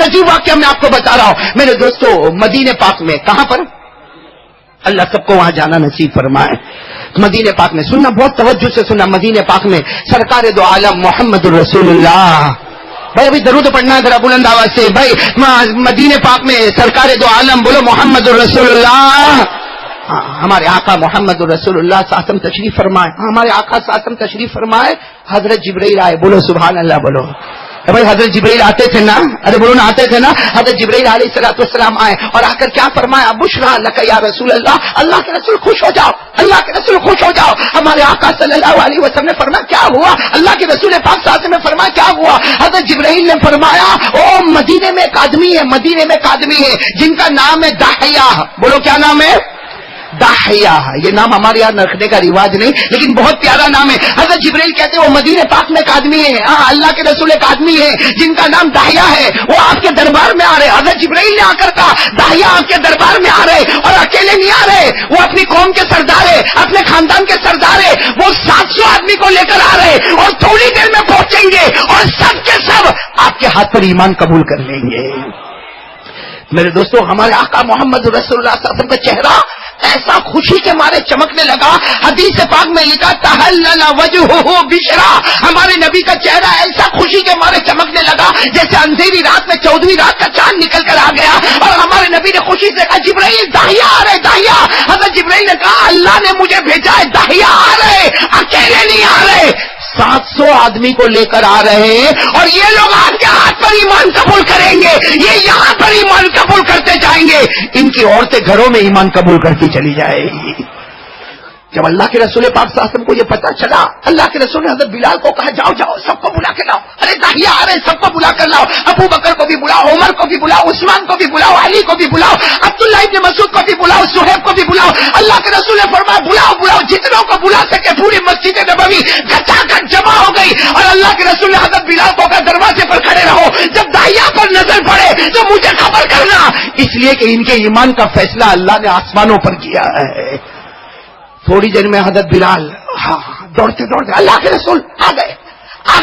بہت عجیب واقعہ میں آپ کو بتا رہا ہوں میرے دوستوں. مدینے پاک میں کہاں پر؟ اللہ سب کو وہاں جانا نصیب فرمائے. مدینے پاک میں سننا، بہت توجہ سے سننا. مدینے پاک میں سرکار دو عالم محمد الرسول اللہ. بھائی ابھی درود پڑھنا ہے ذرا بلند آواز سے. بھائی مدینے پاک میں سرکار دو عالم بولو محمد الرسول اللہ. ہمارے آقا محمد الرسول اللہ ساسم تشریف فرمائے. ہمارے آقا ساسم تشریف فرمائے. حضرت جبرائیل آئے. بولو سبحان اللہ. بولو بھائی حضرت جبرائیل آتے تھے نا؟ ارے بولو نا آتے تھے نا. حضرت جبرائیل علیہ السلام آئے اور آ کر کیا فرمایا؟ بشرا لک یا رسول اللہ. اللہ کے رسول خوش ہو جاؤ، اللہ کے رسول خوش ہو جاؤ. ہمارے آقا صلی اللہ علیہ وسلم نے فرمایا کیا ہوا؟ اللہ کے رسول پاک صلی اللہ علیہ وسلم نے فرمایا کیا ہوا؟ حضرت جبرائیل نے فرمایا او مدینے میں ایک آدمی ہے، مدینے میں ایک آدمی ہے جن کا نام ہے داحیہ. بولو کیا نام ہے؟ داحیہ. یہ نام ہمارے یہاں رکھنے کا رواج نہیں لیکن بہت پیارا نام ہے. حضرت جبرائیل کہتے ہیں وہ مدینے پاک میں ایک آدمی ہے، اللہ کے رسول ایک آدمی ہے جن کا نام داحیہ ہے، وہ آپ کے دربار میں آ رہے. حضرت جبرائیل نے آ کر کہا داحیہ آپ کے دربار میں آ رہے اور اکیلے نہیں آ رہے، وہ اپنی قوم کے سردار ہے، اپنے خاندان کے سردار ہے. وہ 700 آدمی کو لے کر آ رہے اور تھوڑی دیر میں پہنچیں گے اور سب کے سب آپ کے ہاتھ پر ایمان قبول کر لیں گے. میرے دوستوں ہمارے آقا محمد رسول اللہ صلی اللہ علیہ وسلم کا چہرہ ایسا خوشی کے مارے چمکنے لگا. حدیث پاک میں لکھا تحلل وجہہ بشرا. ہمارے نبی کا چہرہ ایسا خوشی کے مارے چمکنے لگا جیسے اندھیری رات میں 14ویں رات کا چاند نکل کر آ گیا. اور ہمارے نبی نے خوشی سے کہا جبرائیل داحیہ آ رہے داحیہ. حضرت جبرائیل نے کہا اللہ نے مجھے بھیجا ہے، داحیہ آ رہے، اکیلے نہیں آ رہے، 700 آدمی کو لے کر آ رہے ہیں اور یہ لوگ آپ کے ہاتھ پر ایمان قبول کریں گے، یہ یہاں پر ایمان قبول کرتے جائیں گے، ان کی عورتیں گھروں میں ایمان قبول کرتی چلی جائے گی. جب اللہ کے رسول پاک صلی اللہ علیہ وسلم کو یہ پتا چلا، اللہ کے رسول نے حضرت بلال کو کہا جاؤ جاؤ سب کو بلا کے لاؤ. ارے داحیہ آ رہے سب کو بلا کر لاؤ. ابو بکر کو بھی بلاؤ، عمر کو بھی بلاؤ، عثمان کو بھی بلاؤ، علی کو بھی بلاؤ، عبداللہ ابن مسعود کو بھی بلاؤ، صہیب کو بھی بلاؤ. اللہ کے رسول نے فرمایا بلاؤ بلاؤ جتنوں کو بلا سکے. پوری مسجد نبوی گھچا جمع ہو گئی اور اللہ کے رسول نے حضرت بلال کو کہا دروازے پر کھڑے رہو، جب داحیہ پر نظر پڑے تو مجھے خبر کرنا، اس لیے کہ ان کے ایمان کا فیصلہ اللہ نے آسمانوں پر کیا ہے. تھوڑی دیر میں حضرت بلال دوڑتے دوڑتے اللہ کے رسول آ گئے.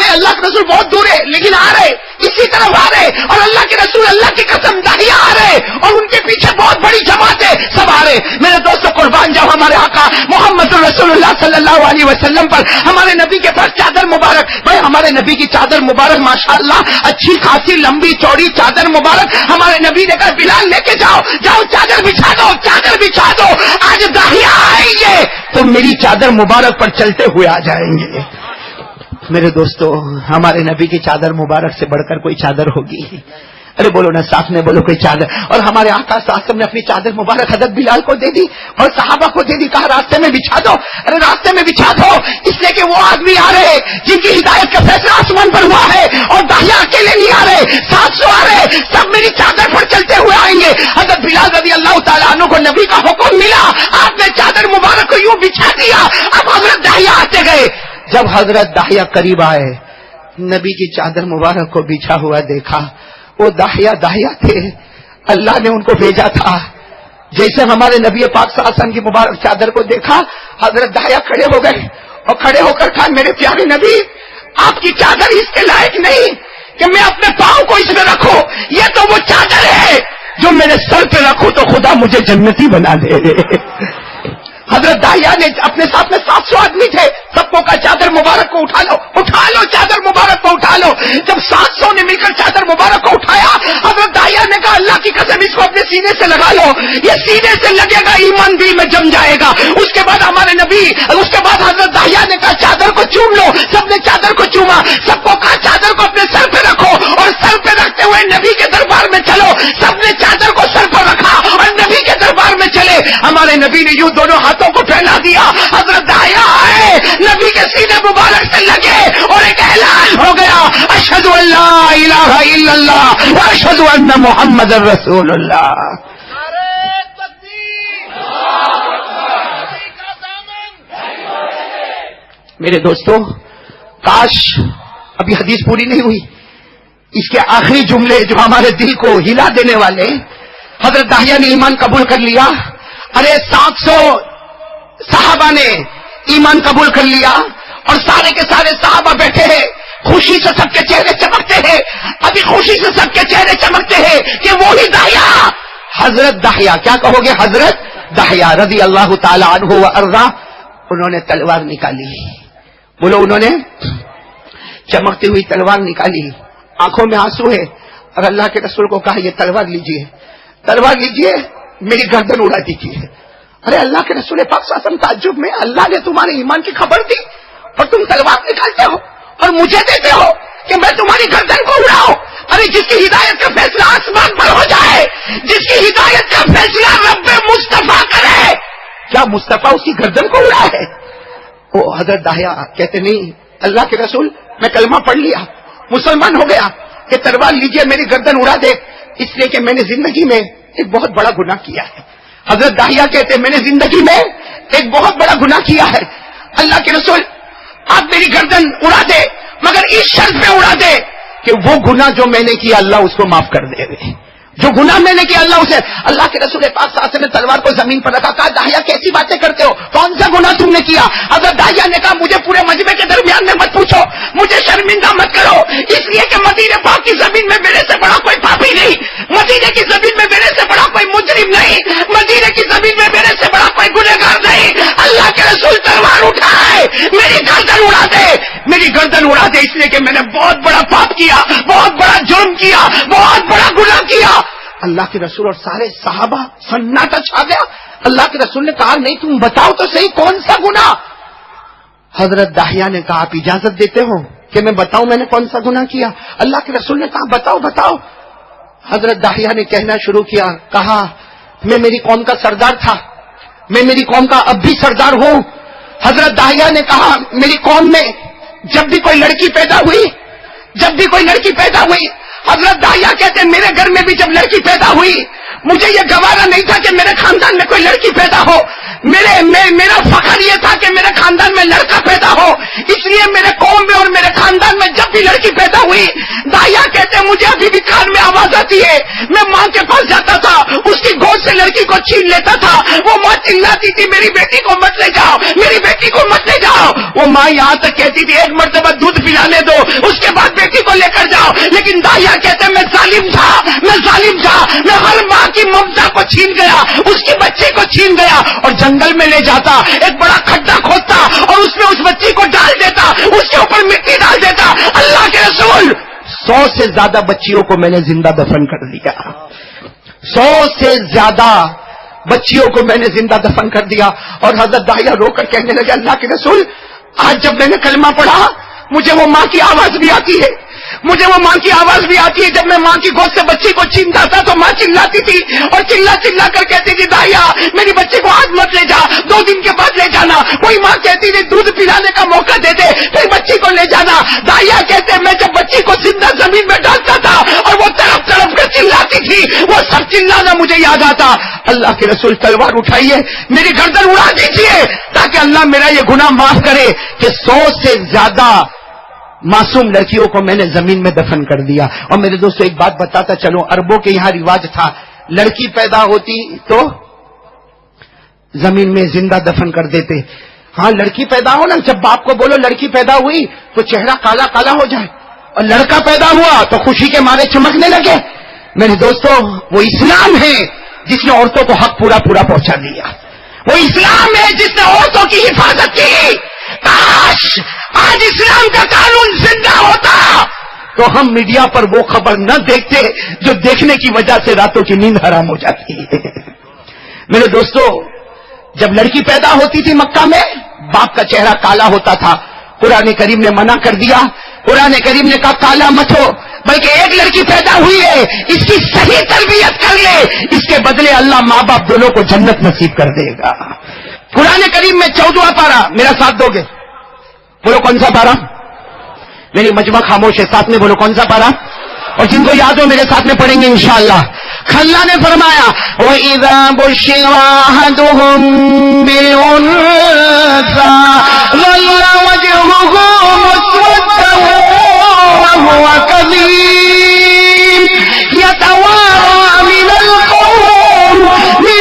اللہ کے رسول بہت دور ہے لیکن آ رہے، اسی طرف آ رہے اور اللہ کے رسول اللہ کی قسم داحیہ آ رہے اور ان کے پیچھے بہت بڑی جماعت ہے، سب آ رہے. میرے دوستوں قربان جب ہمارے آقا محمد رسول اللہ صلی اللہ علیہ وسلم پر ہمارے نبی کے پاس چادر مبارک، بھائی ہمارے نبی کی چادر مبارک ماشاءاللہ اچھی خاصی لمبی چوڑی چادر مبارک. ہمارے نبی نے کہا بلال لے کے جاؤ جاؤ چادر بچھا دو، چادر بچھا دو، آج داحیہ آئیں گے تو میری چادر مبارک پر چلتے ہوئے آ جائیں گے. میرے دوستو ہمارے نبی کی چادر مبارک سے بڑھ کر کوئی چادر ہوگی؟ ارے بولو نا ساتھ میں بولو کوئی چادر. اور ہمارے آقا صلی اللہ علیہ وسلم نے اپنی چادر مبارک حضرت بلال کو دے دی اور صحابہ کو دے دی، کہا راستے میں بچھا دو. ارے راستے میں بچھا دو اس لیے کہ وہ آدمی آ رہے جن کی ہدایت کا فیصلہ آسمان پر ہوا ہے اور داحیہ اکیلے نہیں آ رہے، 700 آ رہے، سب میری چادر پر چلتے ہوئے آئیں گے. حضرت بلال رضی اللہ تعالیٰ عنہ کو نبی کا حکم ملا، آپ نے چادر مبارک کو یوں بچھا دیا. اب حضرت داحیہ آتے گئے. جب حضرت داحیہ قریب آئے نبی کی چادر مبارک کو بچھا ہوا دیکھا، وہ داحیہ تھے، اللہ نے ان کو بھیجا تھا. جیسے ہمارے نبی پاک صلی اللہ علیہ وسلم کی مبارک چادر کو دیکھا حضرت داحیہ کھڑے ہو گئے اور کھڑے ہو کر کہا میرے پیارے نبی آپ کی چادر اس کے لائق نہیں کہ میں اپنے پاؤں کو اس میں رکھوں، یہ تو وہ چادر ہے جو میرے سر پہ رکھوں تو خدا مجھے جنتی بنا دے. حضرت داحیہ نے اپنے ساتھ میں 700 آدمی تھے، سب کو کہا چادر مبارک کو اٹھا لو چادر مبارک کو اٹھا لو. جب 700 نے مل کر چادر مبارک کو اٹھایا حضرت داحیہ نے کہا اللہ کی قسم اس کو اپنے سینے سے لگا لو، یہ سینے سے لگے گا ایمان دل میں جم جائے گا. اس کے بعد حضرت داحیہ نے کہا چادر کو چوم لو، سب نے چادر کو چوما، سب کو کہا چادر کو اپنے سر پہ رکھو اور سر پہ رکھتے ہوئے نبی کے دربار میں چلو. سب نے چادر کو سر پر رکھا اور نبی کے دربار میں چلے. ہمارے نبی نے یوں دونوں ہاتھوں کو پھیلا دیا، حضرت داحیہ آئے نبی کے سینے مبارک سے لگے اور ایک اعلان ہو گیا اشہد ان لا الہ الا اللہ واشہد ان محمد رسول اللہ. میرے دوستو کاش ابھی حدیث پوری نہیں ہوئی، اس کے آخری جملے جو ہمارے دل کو ہلا دینے والے. حضرت داحیہ نے ایمان قبول کر لیا. ارے 700 صحابہ نے ایمان قبول کر لیا اور سارے کے سارے صحابہ بیٹھے ہیں، خوشی سے سب کے چہرے چمکتے ہیں. ابھی خوشی سے سب کے چہرے چمکتے حضرت دحیہ، کیا کہو گے؟ حضرت دحیہ رضی اللہ تعالی عنہ و ارضا، انہوں نے تلوار نکالی. بولو، انہوں نے چمکتی ہوئی تلوار نکالی، آنکھوں میں آنسو ہے، اور اللہ کے رسول کو کہا یہ تلوار لیجئے، تلوار لیجئے، میری گردن اڑا دیجیے. ارے اللہ کے رسول پاک صلی اللہ علیہ وسلم تعجب میں، اللہ نے تمہارے ایمان کی خبر دی اور تم تلوار نکالتے ہو اور مجھے دیتے ہو کہ میں تمہاری گردن کو اڑاؤں. ارے جس کی ہدایت کا فیصلہ آسمان پر ہو جائے، جس کی ہدایت کا فیصلہ رب مصطفیٰ کرے، کیا مصطفیٰ اس کی گردن کو اڑا ہے؟ وہ حضرت دحیہ کہتے نہیں اللہ کے رسول، میں کلمہ پڑھ لیا، مسلمان ہو گیا، کہ تلوار لیجئے میری گردن اڑا دے، اس لیے کہ میں نے زندگی میں ایک بہت بڑا گناہ کیا ہے. حضرت دحیہ کہتے ہیں میں نے زندگی میں ایک بہت بڑا گناہ کیا ہے، اللہ کے رسول آپ میری گردن اڑا دے، مگر اس شرط پہ اڑا دے کہ وہ گناہ جو میں نے کیا اللہ اس کو معاف کر دے. جو گناہ میں نے کیا اللہ اسے. اللہ کے رسول پاک صلی اللہ علیہ وسلم نے تلوار کو زمین پر رکھا، کہا دحیہ کیسی باتیں کرتے ہو، کون سا گناہ تم نے کیا؟ حضرت دحیہ نے کہا مجھے پورے مجمع کے درمیان میں مت پوچھو، مجھے شرمندہ مت کرو، اس لیے کہ مدینے پاک کی زمین میں میرے سے بڑا کوئی پاپی نہیں، مدینے کی زمین میں میرے سے بڑا کوئی مجرم نہیں، مدینے کی زمین میں میرے سے بڑا کوئی گنہگار نہیں. اللہ کے رسول تلوار اٹھائے، میری گردن اڑا دے، میری گردن اڑا دے، اس لیے کہ میں نے بہت بڑا پاپ کیا، بہت بڑا جرم کیا، بہت بڑا گناہ کیا. اللہ کے رسول اور سارے صحابہ سناٹا چھا گیا. اللہ کے رسول نے کہا نہیں تم بتاؤ تو صحیح کون سا گناہ. حضرت دحیہ نے کہا آپ اجازت دیتے ہو کہ میں بتاؤں میں نے کون سا گناہ کیا؟ اللہ کے رسول نے کہا بتاؤ بتاؤ. حضرت دحیہ نے کہنا شروع کیا، کہا میں میری قوم کا سردار تھا، میں میری قوم کا اب بھی سردار ہوں. حضرت دحیہ نے کہا میری قوم میں جب بھی کوئی لڑکی پیدا ہوئی، جب بھی کوئی لڑکی پیدا ہوئی، حضرت دحیہ کہتے ہیں میرے گھر میں بھی جب لڑکی پیدا ہوئی مجھے یہ گوارا نہیں تھا کہ میرے خاندان میں کوئی لڑکی پیدا ہو، میرا فخر یہ تھا کہ میرے خاندان میں لڑکا پیدا ہو، اس لیے میرے قوم میں اور میرے خاندان میں جب بھی لڑکی پیدا ہوئی دحیہ کہتے ہیں مجھے ابھی بھی کان میں آواز آتی ہے، میں ماں کے پاس جاتا تھا، اس کی گود سے لڑکی کو چھین لیتا تھا، وہ ماں چلاتی تھی میری بیٹی کو مت لے جاؤ، میری بیٹی کو مت لے جاؤ. وہ ماں یہاں تک کہتی تھی ایک مرتبہ دودھ پلانے دو اس کے بعد بیٹی کو لے کر جاؤ. لیکن دحیہ کہتے ہیں میں ظالم تھا، میں ہر ماں کی ممتا کو چھین گیا، اس کی بچی کو چھین گیا اور جنگل میں لے جاتا، ایک بڑا کھڈا کھودتا اور اس میں اس بچی کو ڈال دیتا، اس کے اوپر مٹی ڈال دیتا. اللہ کے رسول 100 سے زیادہ بچیوں کو میں نے زندہ دفن کر دیا، 100 سے زیادہ بچیوں کو میں نے زندہ دفن کر دیا. اور حضرت دحیہ رو کر کہنے لگے اللہ کے رسول آج جب میں نے کلمہ پڑھا مجھے وہ ماں کی آواز بھی آتی ہے، مجھے وہ ماں کی آواز بھی آتی ہے. جب میں ماں کی گود سے بچی کو چھینتا تھا تو ماں چلاتی تھی اور چلا کر کہتی تھی دحیہ میری بچی کو آج مت لے جا، 2 دن کے بعد لے جانا. کوئی ماں کہتی تھی دودھ پلانے کا موقع دے دے پھر بچی کو لے جانا. دحیہ کہتے میں جب بچی کو زندہ زمین میں ڈالتا تھا اور وہ طرف کر چلاتی تھی وہ سب چلانا مجھے یاد آتا. اللہ کے رسول تلوار اٹھائیے میری گردن اڑا دیجیے تاکہ اللہ میرا یہ گناہ معاف کرے کہ 100 سے زیادہ معصوم لڑکیوں کو میں نے زمین میں دفن کر دیا. اور میرے دوستو ایک بات بتاتا چلو، عربوں کے یہاں رواج تھا لڑکی پیدا ہوتی تو زمین میں زندہ دفن کر دیتے. ہاں لڑکی پیدا ہو نا، جب باپ کو بولو لڑکی پیدا ہوئی تو چہرہ کالا کالا ہو جائے، اور لڑکا پیدا ہوا تو خوشی کے مارے چمکنے لگے. میرے دوستو وہ اسلام ہے جس نے عورتوں کو حق پورا پہنچا دیا، وہ اسلام ہے جس نے عورتوں کی حفاظت کی. کاش آج اسلام کا قانون زندہ ہوتا تو ہم میڈیا پر وہ خبر نہ دیکھتے جو دیکھنے کی وجہ سے راتوں کی نیند حرام ہو جاتی ہے. میرے دوستو جب لڑکی پیدا ہوتی تھی مکہ میں باپ کا چہرہ کالا ہوتا تھا. قرآن کریم نے منع کر دیا، قرآن کریم نے کہا کالا مت ہو، بلکہ ایک لڑکی پیدا ہوئی ہے اس کی صحیح تربیت کر لے، اس کے بدلے اللہ ماں باپ دونوں کو جنت نصیب کر دے گا. قرآن کریم میں 14واں پارہ، میرا ساتھ دو گے؟ بولو کون سا پارہ؟ میری مجمع خاموش ہے، ساتھ میں بولو کون سا پارہ؟ اور جن کو یاد ہو میرے ساتھ میں پڑھیں گے انشاءاللہ. اللہ نے فرمایا وَإِذَا بُشِّرَ أَحَدُهُم بِالْأُنثَىٰ ظَلَّ وَجْهُهُ مُسْوَدًّا وَهُوَ كَظِيمٌ يَتَوَارَىٰ مِنَ الْقَوْمِ مِن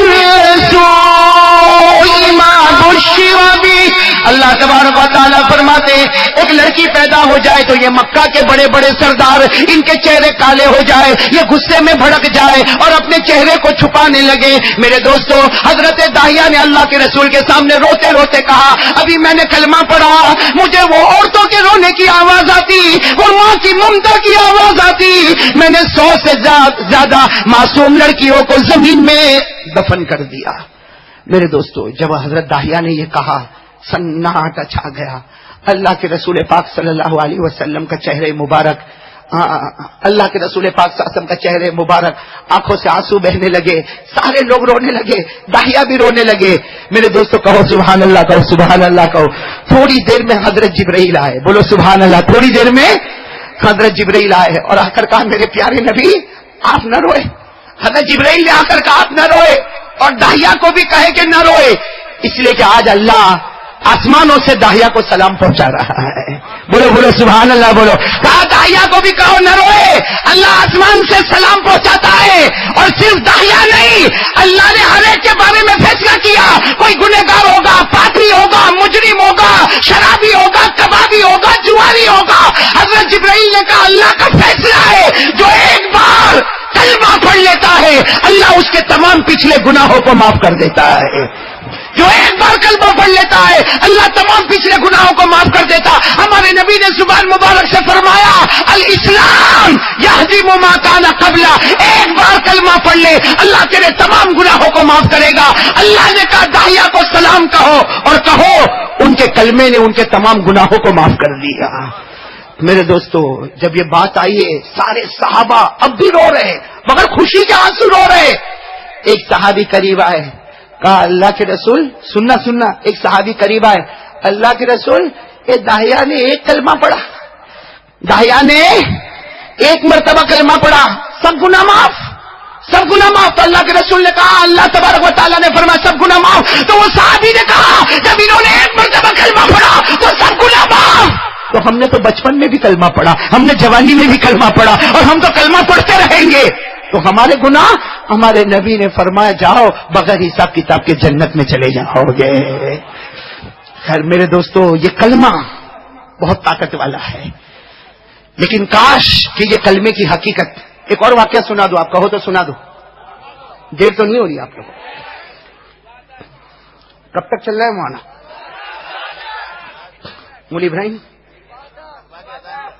سُوءِ مَا بُشِّرَ بِهِ. اللہ تبارک و تعالیٰ فرماتے ہیں ایک لڑکی پیدا ہو جائے تو یہ مکہ کے بڑے بڑے سردار ان کے چہرے کالے ہو جائے، یہ غصے میں بھڑک جائے اور اپنے چہرے کو چھپانے لگے۔ میرے دوستو، حضرت داہیہ نے اللہ کے رسول کے سامنے روتے روتے کہا ابھی میں نے کلمہ پڑھا، مجھے وہ عورتوں کے رونے کی آواز آتی، وہ ماں کی ممتا کی آواز آتی، میں نے 100 سے زیادہ معصوم لڑکیوں کو زمین میں دفن کر دیا۔ میرے دوستو، جب حضرت داہیہ نے یہ کہا سناٹا چھا گیا۔ اللہ کے رسول پاک صلی اللہ علیہ وسلم کا چہرے مبارک، اللہ کے رسول پاک صلی اللہ علیہ وسلم کا چہرے مبارک آنکھوں سے آنسو بہنے لگے، سارے لوگ رونے لگے، داہیہ بھی رونے لگے۔ میرے دوستو کہو سبحان اللہ، کہو سبحان اللہ، کہو۔ تھوڑی دیر میں حضرت جبرائیل آئے، بولو سبحان اللہ۔ تھوڑی دیر میں حضرت جبرائیل آئے اور آ کر کہا میرے پیارے نبی آپ نہ روئے۔ حضرت جبرائیل نے آ کر کہا آپ نہ روئے، اور داہیہ کو بھی کہے کہ نہ روئے، اس لیے کہ آج اللہ آسمانوں سے داہیہ کو سلام پہنچا رہا ہے۔ بولو بولو سبحان اللہ، بولو۔ کہا داہیہ کو بھی کہو نہ روئے، اللہ آسمان سے سلام پہنچاتا ہے۔ اور صرف داہیہ نہیں، اللہ نے ہر ایک کے بارے میں فیصلہ کیا، کوئی گنہگار ہوگا، پادری ہوگا، مجرم ہوگا، شرابی ہوگا، کبابی ہوگا، جواری ہوگا۔ حضرت جبرائیل نے کہا اللہ کا فیصلہ ہے، جو ایک بار کلمہ پڑھ لیتا ہے اللہ اس کے تمام پچھلے گناہوں کو معاف کر دیتا ہے۔ جو ایک بار کلمہ پڑھ لیتا ہے اللہ تمام پچھلے گناہوں کو معاف کر دیتا۔ ہمارے نبی نے زبان مبارک سے فرمایا الاسلام یہدم ما کان قبلہ، ایک بار کلمہ پڑھ لے اللہ تیرے تمام گناہوں کو معاف کرے گا۔ اللہ نے کہا داہیہ کو سلام کہو، اور کہو ان کے کلمے نے ان کے تمام گناہوں کو معاف کر دیا۔ میرے دوستو، جب یہ بات آئی ہے سارے صحابہ اب بھی رو رہے مگر خوشی کے آنسو رو رہے۔ ایک صحابی قریب آئے، کہا اللہ کے رسول سننا، ایک صحابی قریب آئے، اللہ کے رسول یہ داہیہ نے ایک کلمہ پڑھا، داہیہ نے ایک مرتبہ کلمہ پڑھا، سب گناہ معاف، سب گناہ معاف۔ تو اللہ کے رسول نے کہا اللہ تبارک و تعالیٰ نے فرمایا سب گناہ معاف۔ تو وہ صحابی نے کہا جب انہوں نے ایک مرتبہ کلمہ پڑھا تو سب گناہ معاف۔ تو ہم نے تو بچپن میں بھی کلمہ پڑھا، ہم نے جوانی میں بھی کلمہ پڑھا، اور ہم تو کلمہ پڑھتے رہیں گے، تو ہمارے گناہ، ہمارے نبی نے فرمایا جاؤ بغیر حساب کتاب کے جنت میں چلے جاؤ گے۔ خیر میرے دوستو، یہ کلمہ بہت طاقت والا ہے، لیکن کاش کہ یہ کلمے کی حقیقت۔ ایک اور واقعہ سنا دو، آپ کہو تو سنا دو، دیر تو نہیں ہو رہی آپ لوگوں؟ کب تک چل رہا ہے مولانا مولی ابراہیم؟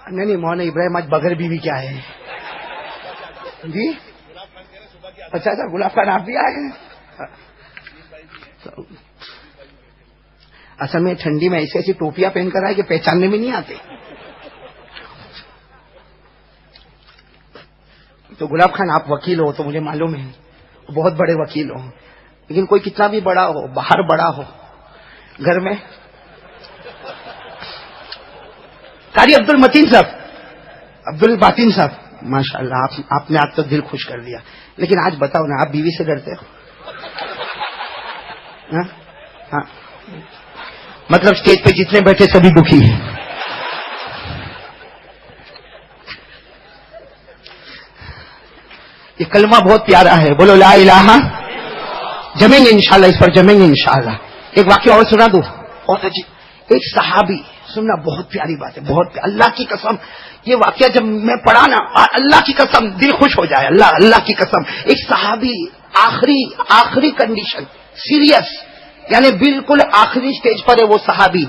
نہیں مولانا ابراہیم آج بغیر بیوی کیا ہے جی؟ اچھا گلاب خان آپ بھی آئے ہیں؟ اصل میں ٹھنڈی میں ایسی ایسی ٹوپیاں پہن کر آئے کہ پہچاننے میں نہیں آتے۔ تو گلاب خان آپ وکیل ہو تو مجھے معلوم ہے، بہت بڑے وکیل ہو، لیکن کوئی کتنا بھی بڑا ہو، باہر بڑا ہو، گھر میں قاری عبد المتین صاحب، عبد الباطن صاحب، ماشاء اللہ آپ نے آج تو دل خوش کر دیا۔ لیکن آج بتاؤ نا، آپ بیوی سے ڈرتے ہو؟ ہاں مطلب اسٹیج پہ جتنے بیٹھے سبھی دکھی ہیں۔ یہ کلمہ بہت پیارا ہے، بولو لا الہ، جمیں گے انشاءاللہ، اس پر جمیں گے انشاءاللہ۔ ایک واقعہ اور سنا دو، بہت اچھی۔ ایک صحابی، سننا بہت پیاری بات ہے، بہت اللہ کی قسم یہ واقعہ جب میں پڑھا نا، اللہ کی قسم دل خوش ہو جائے، اللہ کی قسم۔ ایک صحابی آخری کنڈیشن، سیریس، یعنی بالکل آخری سٹیج پر ہے وہ صحابی۔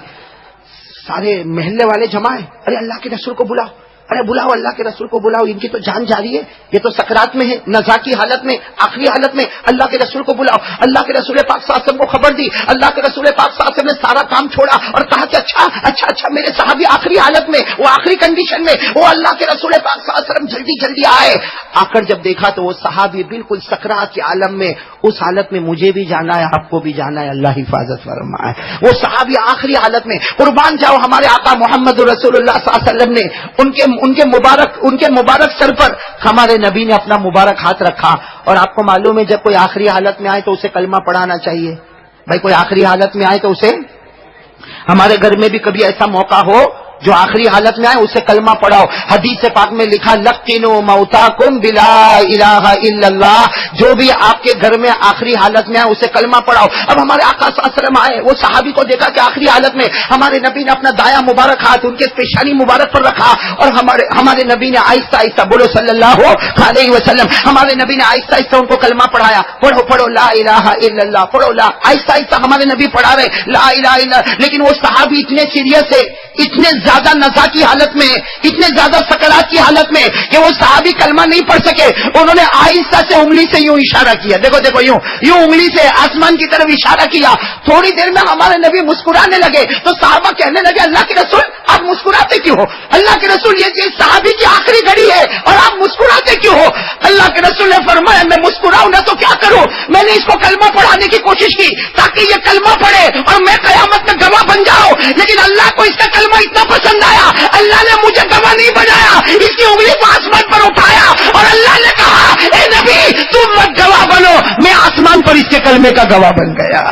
سارے محلے والے جمع ہیں، ارے اللہ کے رسول کو بلاؤ، ارے بلاؤ اللہ کے رسول کو بلاؤ، ان کی تو جان جاری ہے، یہ تو سکرات میں ہے، نزا کی حالت میں، آخری حالت میں، اللہ کے رسول کو بلاؤ۔ اللہ کے رسول پاک صلی اللہ علیہ وسلم کو خبر دی، اللہ کے رسول پاک صلی اللہ علیہ وسلم نے سارا کام چھوڑا اور کہا کہ اچھا میرے صحابی آخری حالت میں، وہ آخری کنڈیشن میں، وہ اللہ کے رسول پاک صلی اللہ علیہ وسلم جلدی آئے۔ آ کر جب دیکھا تو وہ صحابی بالکل سکرات کے عالم میں، اس حالت میں مجھے بھی جانا ہے، آپ کو بھی جانا ہے، اللہ حفاظت فرمائے۔ وہ صحابی آخری حالت میں، قربان جاؤ ہمارے آقا محمد رسول اللہ صلی اللہ علیہ وسلم نے ان کے مبارک سر پر ہمارے نبی نے اپنا مبارک ہاتھ رکھا۔ اور آپ کو معلوم ہے جب کوئی آخری حالت میں آئے تو اسے کلمہ پڑھانا چاہیے بھائی، کوئی آخری حالت میں آئے تو اسے، ہمارے گھر میں بھی کبھی ایسا موقع ہو جو آخری حالت میں آئے اسے کلمہ پڑھاؤ. حدیث پاک میں لکھا لقنوا موتاکم بلا الہ الا اللہ, جو بھی آپ کے گھر میں آخری حالت میں آئے اسے کلمہ پڑھاؤ. اب ہمارے آقا صلی اللہ علیہ وسلم آئے, وہ صحابی کو دیکھا کہ آخری حالت میں ہمارے نبی نے اپنا دایاں مبارک ہاتھ ان کے پیشانی مبارک پر رکھا, اور ہمارے نبی نے آہستہ آہستہ, بولو صلی اللہ علیہ وسلم, ہمارے نبی نے آہستہ آہستہ ان کو کلمہ پڑھایا. پڑھو پڑھو لا الہ الا اللہ, پڑھو لا. آہستہ آہستہ ہمارے نبی پڑھا رہے لا الہ الا اللہ. لیکن وہ صحابی اتنے سیریس ہے, اتنے زیادہ نزا کی حالت میں, اتنے زیادہ سکرات کی حالت میں کہ وہ صحابی کلمہ نہیں پڑھ سکے. انہوں نے آہستہ سے انگلی سے یوں اشارہ کیا, دیکھو دیکھو یوں انگلی سے آسمان کی طرف اشارہ کیا. تھوڑی دیر میں ہمارے نبی مسکرانے لگے تو صحابہ کہنے لگے اللہ کے رسول آپ مسکراتے کیوں ہو؟ اللہ کے رسول یہ صحابی کی آخری گھڑی ہے اور آپ مسکراتے کیوں ہو؟ اللہ کے رسول نے فرمایا میں مسکراؤں نہ تو کیا کروں, میں نے اس کو کلمہ پڑھانے کی کوشش کی تاکہ یہ کلمہ پڑھے اور میں قیامت میں گواہ بن جاؤں, لیکن اللہ کو اس کا کلمہ اتنا پسند آیا, اللہ نے مجھے گواہ نہیں بنایا, اس کی انگلی کو آسمان پر اٹھایا اور اللہ نے کہا اے نبی تم مت گواہ بنو, میں آسمان پر اس کے کلمے کا گواہ بن گیا,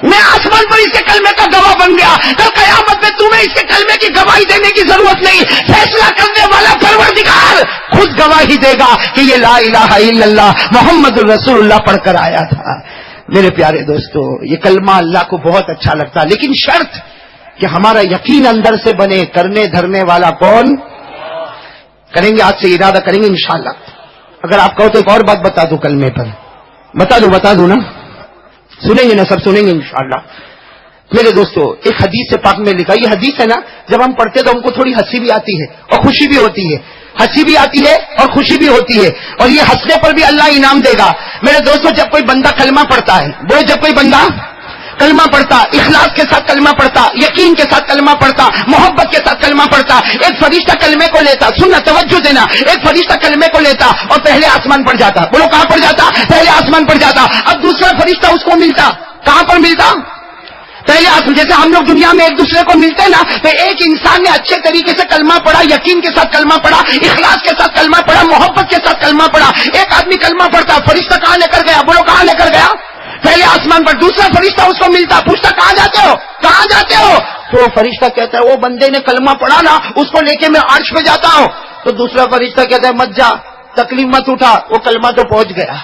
میں آسمان پر اس کے کلمے کا گواہ بن گیا. تو قیامت میں تمہیں اس کے کلمے کی گواہی دینے کی ضرورت نہیں, فیصلہ کرنے والا پروردگار خود گواہی دے گا کہ یہ لا الہ الا اللہ محمد الرسول اللہ پڑھ کر آیا تھا. میرے پیارے دوستو, یہ کلمہ اللہ کو بہت اچھا لگتا ہے, لیکن شرط کہ ہمارا یقین اندر سے بنے. کرنے دھرنے والا کون؟ کریں گے, آج سے ارادہ کریں گے انشاءاللہ. اگر آپ کہو تو ایک اور بات بتا دوں کلمے پر, بتا دوں نا, سنیں گے نا, سب سنیں گے انشاءاللہ. میرے دوستو ایک حدیث سے پاک میں لکھا, یہ حدیث ہے نا جب ہم پڑھتے تو ہم کو تھوڑی ہنسی بھی آتی ہے اور خوشی بھی ہوتی ہے, ہنسی بھی آتی ہے اور خوشی بھی ہوتی ہے, اور یہ ہنسنے پر بھی اللہ انعام دے گا. میرے دوستو جب کوئی بندہ کلمہ پڑھتا ہے, وہ جب کوئی بندہ کلمہ پڑھتا, اخلاص کے ساتھ کلمہ پڑھتا, یقین کے ساتھ کلمہ پڑھتا, محبت کے ساتھ کلمہ پڑھتا, ایک فرشتہ کلمے کو لیتا, سننا توجہ دینا, ایک فرشتہ کلمے کو لیتا اور پہلے آسمان پر جاتا. بولو کہاں پر جاتا؟ پہلے آسمان پر جاتا. اب دوسرا فرشتہ اس کو ملتا, کہاں پر ملتا؟ پہلے جیسے ہم لوگ دنیا میں ایک دوسرے کو ملتے ہیں نا, تو ایک انسان نے اچھے طریقے سے کلمہ پڑھا, یقین کے ساتھ کلمہ پڑھا, اخلاص کے ساتھ کلمہ پڑھا, محبت کے ساتھ کلمہ پڑھا. ایک آدمی کلمہ پڑھتا, فرشتہ کہاں لے کر گیا؟ بولو کہاں لے کر گیا؟ پہلے آسمان پر. دوسرا فرشتہ اس کو ملتا, پوچھتا کہاں جاتے ہو, کہاں جاتے ہو؟ تو فرشتہ کہتا ہے وہ بندے نے کلمہ پڑھا نا, اس کو لے کے میں عرش پہ جاتا ہوں. تو دوسرا فرشتہ کہتا ہے مت جا, تکلیف مت اٹھا, وہ کلمہ تو پہنچ گیا.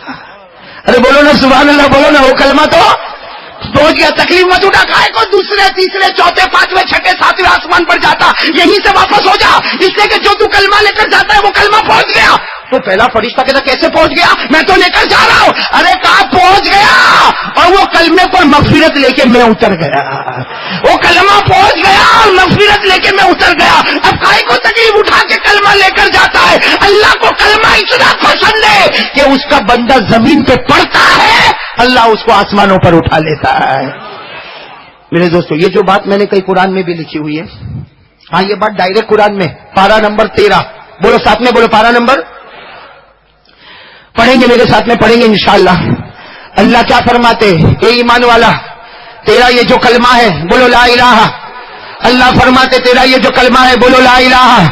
ارے بولو نا سبحان اللہ, بولو نا, وہ کلمہ تو پہنچ گیا, تکلیف مت اٹھا. کائے کو دوسرے تیسرے چوتھے پانچویں چھٹے ساتویں آسمان پر جاتا, یہیں سے واپس ہو جا, اس لیے کہ جو تو کلمہ لے کر جاتا ہے وہ کلمہ پہنچ گیا. تو پہلا فرشتہ کہتا کیسے پہنچ گیا؟ میں تو لے کر جا رہا ہوں. ارے کہاں پہنچ گیا؟ اور وہ کلمے پر مغفرت لے کے میں اتر گیا, وہ کلمہ پہنچ گیا اور مغفرت لے کے میں اتر گیا. اب کائے کو تکلیف اٹھا کے کلمہ لے کر جاتا ہے؟ اللہ کو کلمہ اتنا پسند ہے کہ اس کا بندہ زمین پہ پڑتا ہے, اللہ اس کو آسمانوں پر اٹھا لیتا ہے. میرے دوستو یہ جو بات میں نے کئی قرآن میں بھی لکھی ہوئی ہے, ہاں یہ بات ڈائریکٹ قرآن میں پارہ نمبر 13, بولو ساتھ میں, بولو پارہ نمبر, پڑھیں گے میرے ساتھ میں, پڑھیں گے انشاءاللہ. اللہ کیا فرماتے؟ اے ایمان والا, تیرا یہ جو کلمہ ہے بولو لا الہ. اللہ فرماتے تیرا یہ جو کلمہ ہے بولو لا الہ.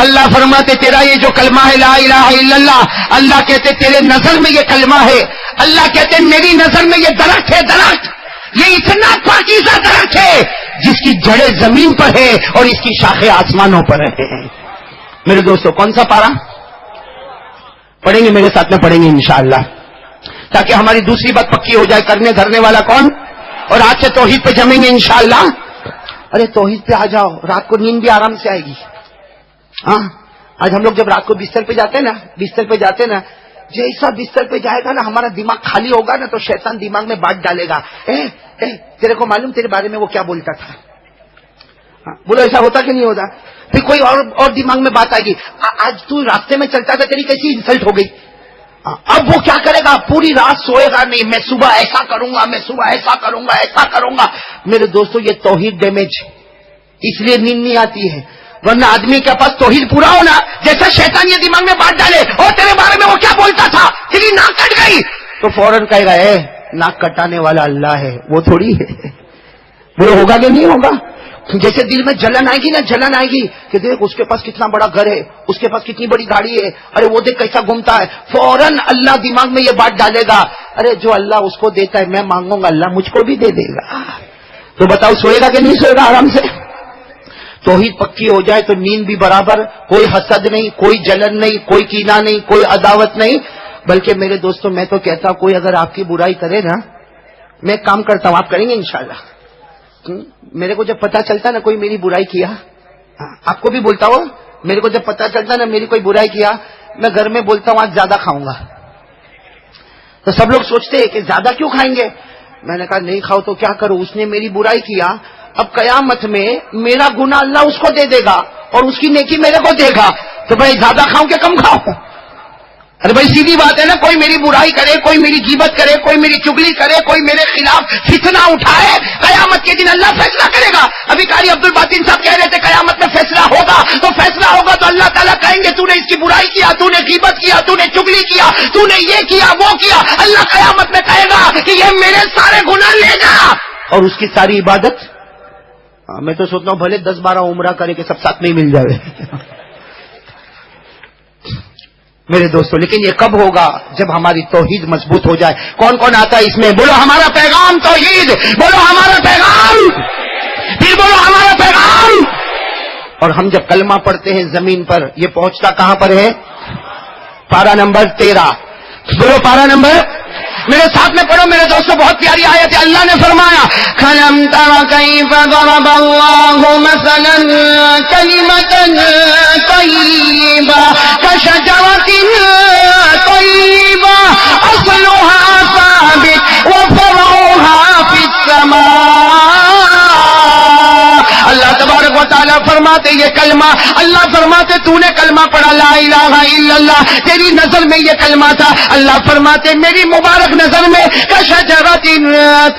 اللہ فرماتے تیرا یہ جو کلمہ ہے لا الہ الا اللہ. اللہ کہتے تیرے نظر میں یہ کلمہ ہے, اللہ کہتے میری نظر میں یہ درخت ہے, درخت یہ اتنا پاکیزہ درخت ہے جس کی جڑیں زمین پر ہے اور اس کی شاخیں آسمانوں پر ہیں. میرے دوستو کون سا پارا پڑھیں گے میرے ساتھ میں, پڑھیں گے انشاءاللہ, تاکہ ہماری دوسری بات پکی ہو جائے. کرنے دھرنے والا کون؟ اور آج سے توحید پہ جمیں گے انشاءاللہ. ارے توحید پہ آ جاؤ, رات کو نیند بھی آرام سے آئے گی. ہاں آج ہم لوگ جب رات کو بستر پہ جاتے ہیں نا, جیسا بستر پہ جائے گا نا ہمارا دماغ خالی ہوگا نا, تو شیطان دماغ میں بات ڈالے گا, تیرے کو معلوم تیرے بارے میں وہ کیا بولتا تھا؟ بولو ایسا ہوتا کہ نہیں ہوتا؟ پھر کوئی اور دماغ میں بات آئے گی, آج تو راستے میں چلتا تھا تیری کیسی انسلٹ ہو گئی. اب وہ کیا کرے گا؟ پوری رات سوئے گا نہیں, میں صبح ایسا کروں گا, میں صبح ایسا کروں گا, ایسا کروں گا. میرے دوستو یہ توحید ڈیمیج, اس لیے نیند نہیں آتی ہے. ورنہ آدمی کے پاس توحید پورا ہونا, جیسا شیطان یہ دماغ میں بات ڈالے اور تیرے بارے میں وہ کیا بولتا تھا, تیری ناک کٹ گئی, تو فوراً کہے گا ناک کٹانے والا اللہ ہے, وہ تھوڑی ہے. وہ ہوگا کہ نہیں ہوگا؟ جیسے دل میں جلن آئے گی نا, جلن آئے گی کہ دیکھ اس کے پاس کتنا بڑا گھر ہے, اس کے پاس کتنی بڑی گاڑی ہے, ارے وہ دیکھ کیسا گھومتا ہے, فوراً اللہ دماغ میں یہ بات ڈالے گا, ارے جو اللہ اس کو دیتا ہے میں مانگوں گا اللہ مجھ کو بھی دے دے گا. تو بتاؤ سوئے گا کہ نہیں سوئے گا آرام سے؟ توحید پکی ہو جائے تو نیند بھی برابر، کوئی حسد نہیں، کوئی جلن نہیں، کوئی کینہ نہیں، کوئی عداوت نہیں. بلکہ میرے دوستوں میں تو کہتا ہوں کوئی اگر آپ کی برائی کرے نا، میں ایک کام کرتا ہوں، آپ کریں گے انشاءاللہ. میرے کو جب پتا چلتا نا کوئی میری برائی کیا، آپ کو بھی بولتا ہوں، میرے کو جب پتا چلتا نا میری کوئی برائی کیا، میں گھر میں بولتا ہوں آج زیادہ کھاؤں گا. تو سب لوگ سوچتے ہیں کہ زیادہ کیوں کھائیں گے. میں نے کہا نہیں کھاؤ تو کیا کرو، اس نے میری برائی کیا، اب قیامت میں میرا گناہ اللہ اس کو دے دے گا اور اس کی نیکی میرے کو دے گا. تو بھائی زیادہ کھاؤں کہ کم کھاؤں؟ ارے بھائی سیدھی بات ہے نا، کوئی میری برائی کرے، کوئی میری غیبت کرے، کوئی میری چگلی کرے، کوئی میرے خلاف فتنہ اٹھائے، قیامت کے دن اللہ فیصلہ کرے گا. ابھی قاری عبد الباطن صاحب کہہ رہے تھے قیامت میں فیصلہ ہوگا، تو فیصلہ ہوگا تو اللہ تعالیٰ کہیں گے تو نے اس کی برائی کیا، تو نے غیبت کیا، تو نے چگلی کیا، تو نے یہ کیا وہ کیا. اللہ قیامت میں کہے گا کہ یہ میرے سارے گناہ لے جا، اور اس کی ساری عبادت. میں تو سوچتا ہوں بھلے 10-12 عمرہ کرے کہ سب ساتھ میں ہی مل جائے میرے دوستوں. لیکن یہ کب ہوگا؟ جب ہماری توحید مضبوط ہو جائے. کون کون آتا ہے اس میں؟ بولو ہمارا پیغام توحید، بولو ہمارا پیغام، پھر بولو ہمارا پیغام. اور ہم جب کلمہ پڑھتے ہیں زمین پر، یہ پہنچتا کہاں پر ہے؟ پارہ نمبر 13. بولو پارہ نمبر، میرے ساتھ میں پڑھو میرے دوستوں. بہت پیاری آیت ہے. اللہ نے فرمایا کَلَمْ تَرَ كَيْفَ ضَرَبَ اللَّهُ مَثَلًا كَلِمَةً طَيِّبَةً كَشَجَرَةٍ طَيِّبَةٍ أَصْلُهَا ثَابِتٌ وَفَرْعُهَا فِي السَّمَاءِ. اللہ تبارک و تعالیٰ فرماتے یہ کلمہ، اللہ فرماتے تو نے کلمہ پڑھا لا الہ الا اللہ، تیری نظر میں یہ کلمہ تھا. اللہ فرماتے میری مبارک نظر میں کشجرۃ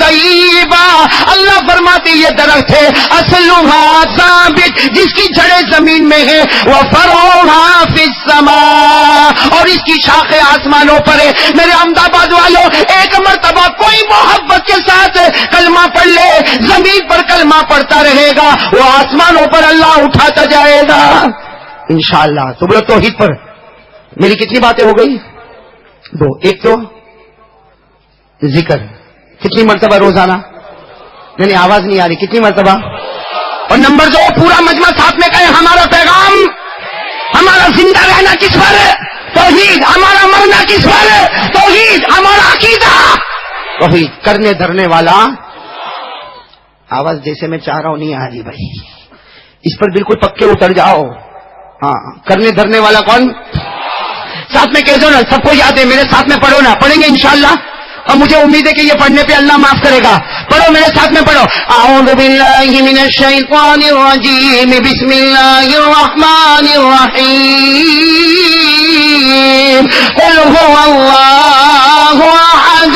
طیبہ، اللہ فرماتے یہ درخت ہے اصلها ثابت، جس کی جڑیں زمین میں ہے، وفرعها فی السماء، اور اس کی شاخیں آسمانوں پر ہے. میرے احمد آباد والوں، ایک مرتبہ کوئی محبت کے ساتھ کلمہ پڑھ لے، زمین پر کلمہ پڑھتا رہے گا، وہ آسمانوں پر اللہ اٹھاتا جائے گا انشاءاللہ. تو بولو توحید پر میری کتنی باتیں ہو گئی؟ 2. ایک تو ذکر کتنی مرتبہ روزانہ؟ نہیں آواز نہیں آ رہی، کتنی مرتبہ؟ اور نمبر 2 پورا مجمع ساتھ میں کہے ہمارا پیغام، ہمارا زندہ رہنا کس پر ہے؟ توحید. ہمارا مرنا کس پر ہے؟ توحید. ہمارا عقیدہ توحید. کرنے دھرنے والا، آواز جیسے میں چاہ رہا ہوں نہیں آ رہی بھائی، اس پر بالکل پکے اتر جاؤ. ہاں کرنے دھرنے والا کون؟ ساتھ میں کہہ دو نا، سب کو یاد ہے، میرے ساتھ میں پڑھو نا، پڑھیں گے انشاءاللہ. اور مجھے امید ہے کہ یہ پڑھنے پہ اللہ معاف کرے گا. پڑھو میرے ساتھ میں پڑھو. اعوذ باللہ من الشیطان الرجیم، بسم اللہ الرحمن الرحیم. قل هو اللہ احد